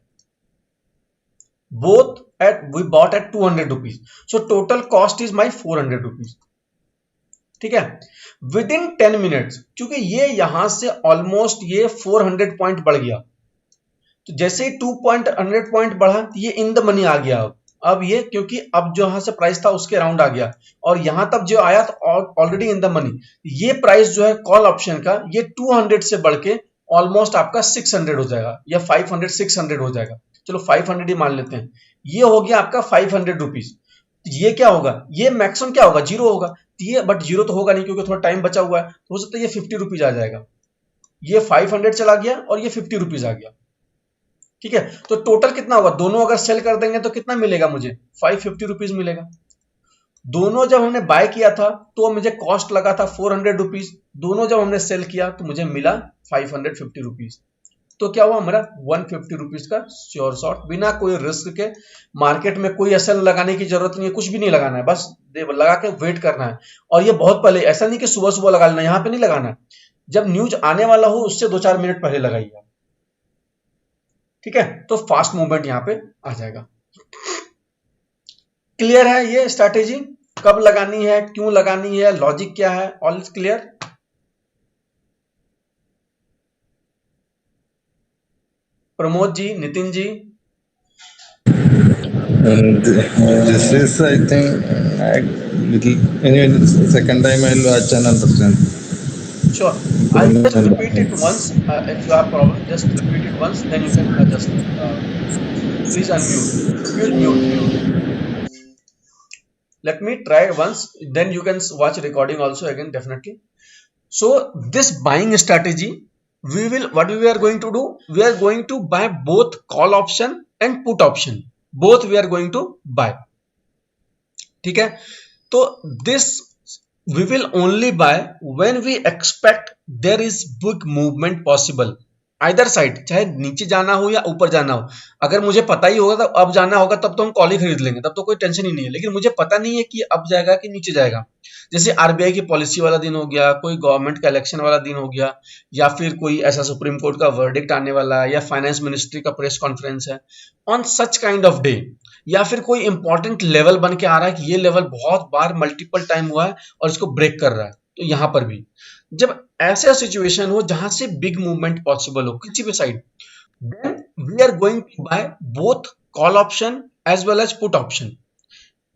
both at we bought at 200 rupees, so total cost is my 400 rupees। ठीक है, विद इन 10 मिनट्स क्योंकि ये यहां से ऑलमोस्ट ये 400 पॉइंट बढ़ गया, तो जैसे ही 200 पॉइंट बढ़ा ये इन द मनी आ गया। अब ये क्योंकि अब जो यहां से प्राइस था उसके अराउंड आ गया और यहां तक जो आया तो ऑलरेडी इन द मनी, ये प्राइस जो है कॉल ऑप्शन का ये 200 से बढ़ के ऑलमोस्ट आपका 600 हो जाएगा या 500-600 हो जाएगा, चलो 500 ही मान लेते हैं। ये हो गया आपका 500 रुपीज। ये क्या होगा, ये मैक्सिमम क्या होगा, जीरो होगा, ये बट जीरो तो होगा नहीं क्योंकि थोड़ा टाइम बचा हुआ है, तो हो सकता है ये 50 रुपीज आ जाएगा। ये 500 चला गया और ये 50 रुपीज आ गया। ठीक है, तो टोटल कितना होगा, दोनों अगर सेल कर देंगे तो कितना मिलेगा मुझे, 550 रुपीज मिलेगा। दोनों जब हमने बाय किया था तो मुझे कॉस्ट लगा था 400 रुपीज, दोनों जब हमने सेल किया तो मुझे मिला 550 रुपीज। तो क्या हुआ हमारा 150 रुपीज का श्योर शॉट, बिना कोई रिस्क के। मार्केट में कोई एसएल लगाने की जरूरत नहीं है, कुछ भी नहीं लगाना है, बस लगा के वेट करना है। और ये बहुत पहले, ऐसा नहीं कि सुबह सुबह लगा लेना, यहाँ पे नहीं लगाना है, जब न्यूज आने वाला हो उससे 2-4 मिनट पहले लगाइए। ठीक है, तो फास्ट मूवमेंट यहाँ पे आ जाएगा। क्लियर है ये स्ट्रैटेजी, कब लगानी है, क्यों लगानी है, लॉजिक क्या है, all is clear. Pramod ji, Nitin ji. This is, I think, anyway, second time I'll watch and understand. Sure, I'll just repeat it once. If you have problem, just repeat it once, then you can just please unmute. Mute. Let me try once, then you can watch recording also again definitely. So this buying strategy, what we are going to do, we are going to buy both call option and put option, both we are going to buy। ठीक है, तो this we will only buy when we expect there is big movement possible either side, चाहे नीचे जाना हो या ऊपर जाना हो। अगर मुझे पता ही होगा तो अब जाना होगा तब तो हम कॉल ही खरीद लेंगे, तब तो कोई टेंशन ही नहीं है। लेकिन मुझे पता नहीं है कि अब जाएगा कि नीचे जाएगा, जैसे आरबीआई की पॉलिसी वाला दिन हो गया, कोई गवर्नमेंट का इलेक्शन वाला दिन हो गया, या फिर कोई ऐसा सुप्रीम कोर्ट का वर्डिक्ट आने वाला है, या फाइनेंस मिनिस्ट्री का प्रेस कॉन्फ्रेंस है, on such kind of day, या फिर कोई इंपॉर्टेंट लेवल बन के आ रहा है कि ये लेवल बहुत बार मल्टीपल टाइम हुआ है और इसको ब्रेक कर रहा है। तो यहां पर भी जब ऐसा सिचुएशन हो जहां से बिग मूवमेंट पॉसिबल हो किसी भी side, then we are going to buy both call option as well as put option.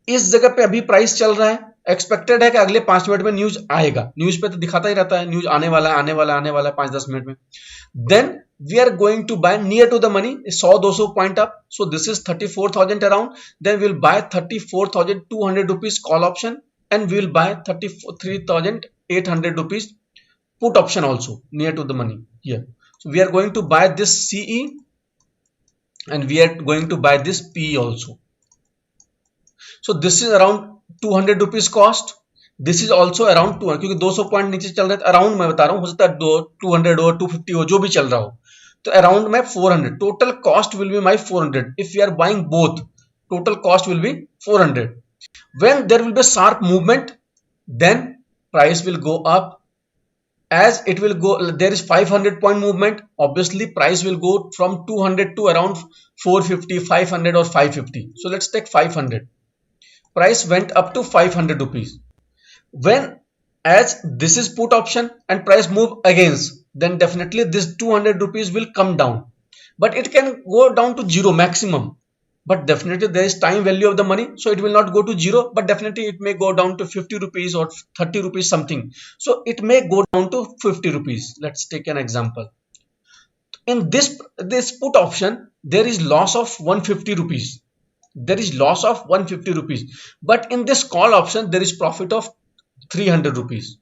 इस जगह पे अभी प्राइस चल रहा है, एक्सपेक्टेड है कि अगले 5 मिनट में न्यूज आएगा, न्यूज पे तो दिखाता ही रहता है न्यूज आने वाला है, आने वाला है 5-10 मिनट में। Then we are going to buy near to the money, 100-200 point up, so this is 34,000 around, then we'll buy 34,200 rupees call option and we'll buy 33,800 rupees put option also near to the money here. So we are going to buy this CE and we are going to buy this PE also. So this is around 200 rupees cost, this is also around 200, क्योंकि 200 point नीचे चल रहे थे, around मैं बता रहा हूँ, हो सकता है 200 हो, 250 हो, जो भी चल रहा हो, तो अराउंड में 400 total cost will be my 400। If you are buying both, total cost will be 400। When there will be sharp movement, then price will go up as it will go, there is 500 point movement, obviously price will go from 200 to around 450, 500 or 550. So let's take 500. Price went up to 500 rupees. When as this is put option and price move against, then definitely this 200 rupees will come down, but it can go down to zero maximum. But definitely there is time value of the money, so it will not go to zero, but definitely it may go down to 50 rupees or 30 rupees something. So it may go down to 50 rupees. Let's take an example. In this put option, there is loss of 150 rupees. There is loss of 150 rupees. But in this call option, there is profit of 300 rupees.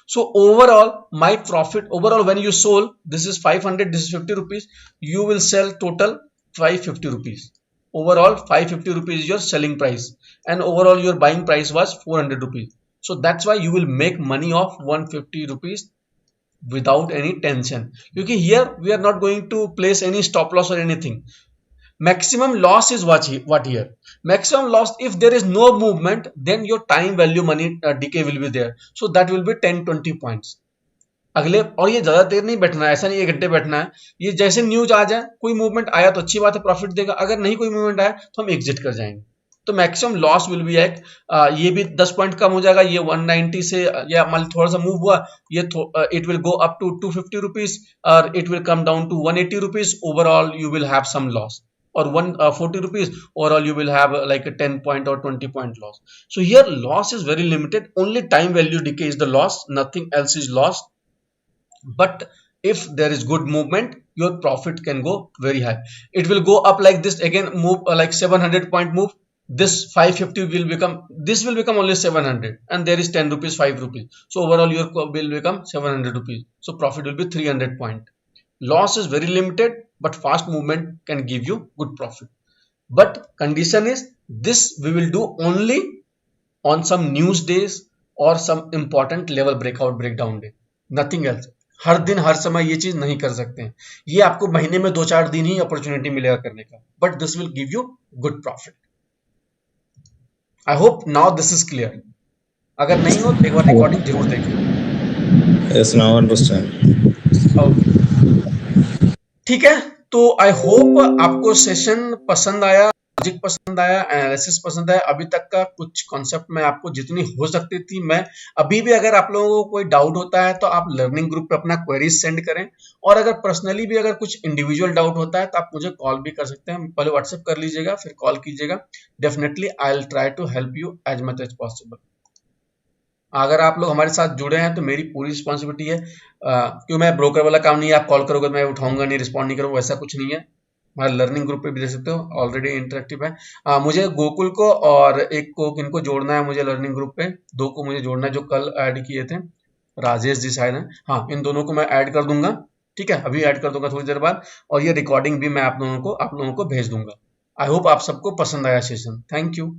So overall, my profit overall when you sold, this is 500, this is 50 rupees, you will sell total 550 rupees. Overall 550 rupees is your selling price, and overall your buying price was 400 rupees. So that's why you will make money of 150 rupees without any tension. Because here we are not going to place any stop loss or anything. Maximum loss is what here. Maximum loss, if there is no movement, then your time value money decay will be there. So that will be 10-20 points. अगले, और ये ज्यादा देर नहीं बैठना है, ऐसा नहीं 1 घंटे बैठना है. ये जैसे न्यूज आ जाए, कोई मूवमेंट आया तो अच्छी बात है, प्रॉफिट देगा. अगर नहीं कोई मूवमेंट आया तो हम एग्जिट कर जाएंगे. तो मैक्सिमम लॉस विल बी एक, ये भी 10 पॉइंट कम हो जाएगा. ये 190 से या मान थोड़ा सा मूव हुआ, ये it will go up to 250 rupees और it will come down to 180 rupees. Overall you will have some loss, or 140 rupees. Overall you will have like a 10 point or 20 point loss. So here loss is very limited. Only time value decay is the loss, nothing else is lost. But if there is good movement, your profit can go very high. It will go up like this again, move like 700 point move. This 550 will become, this will become only 700, and there is 10 rupees, 5 rupees. So overall your will become 700 rupees. So profit will be 300 point. Loss is very limited, but fast movement can give you good profit. But condition is this we will do only on some news days or some important level breakout breakdown day, nothing else. हर दिन हर समय ये चीज नहीं कर सकते हैं. ये आपको महीने में 2-4 दिन ही अपॉर्चुनिटी मिलेगा करने का, but this will give you good profit. I hope now this is clear. अगर नहीं हो तो एक बार रिकॉर्डिंग जरूर देखें. Yes, now understand. ओके, ठीक है. तो आई होप आपको सेशन पसंद आया, लॉजिक पसंद आया, एनालिसिस पसंद आया. अभी तक का कुछ कॉन्सेप्ट में आपको जितनी हो सकती थी मैं अभी भी, अगर आप लोगों को कोई डाउट होता है तो आप लर्निंग ग्रुप पे अपना क्वेरीज सेंड करें. और अगर पर्सनली भी अगर कुछ इंडिविजुअल डाउट होता है तो आप मुझे कॉल भी कर सकते हैं. पहले व्हाट्सएप कर लीजिएगा, फिर कॉल कीजिएगा. Definitely I will try to help you as much as possible. अगर आप लोग हमारे साथ जुड़े हैं तो मेरी पूरी रिस्पॉन्सिबिलिटी है, क्यों मैं ब्रोकर वाला काम नहीं है. आप कॉल करोगे मैं उठाऊंगा नहीं, रिस्पॉन्ड नहीं करूंगा, वैसा कुछ नहीं है. हमारे लर्निंग ग्रुप पे भी देख सकते हो, ऑलरेडी इंटरेक्टिव है. मुझे गोकुल को और एक को किनको जोड़ना है मुझे लर्निंग ग्रुप पे, 2 को मुझे जोड़ना है जो कल ऐड किए थे, राजेश जी शायद है. हाँ, इन दोनों को मैं ऐड कर दूंगा. ठीक है, अभी ऐड कर दूंगा थोड़ी देर बाद, और ये रिकॉर्डिंग भी मैं आप लोगों को भेज दूंगा. आई होप आप सबको पसंद आया सेशन. Thank you.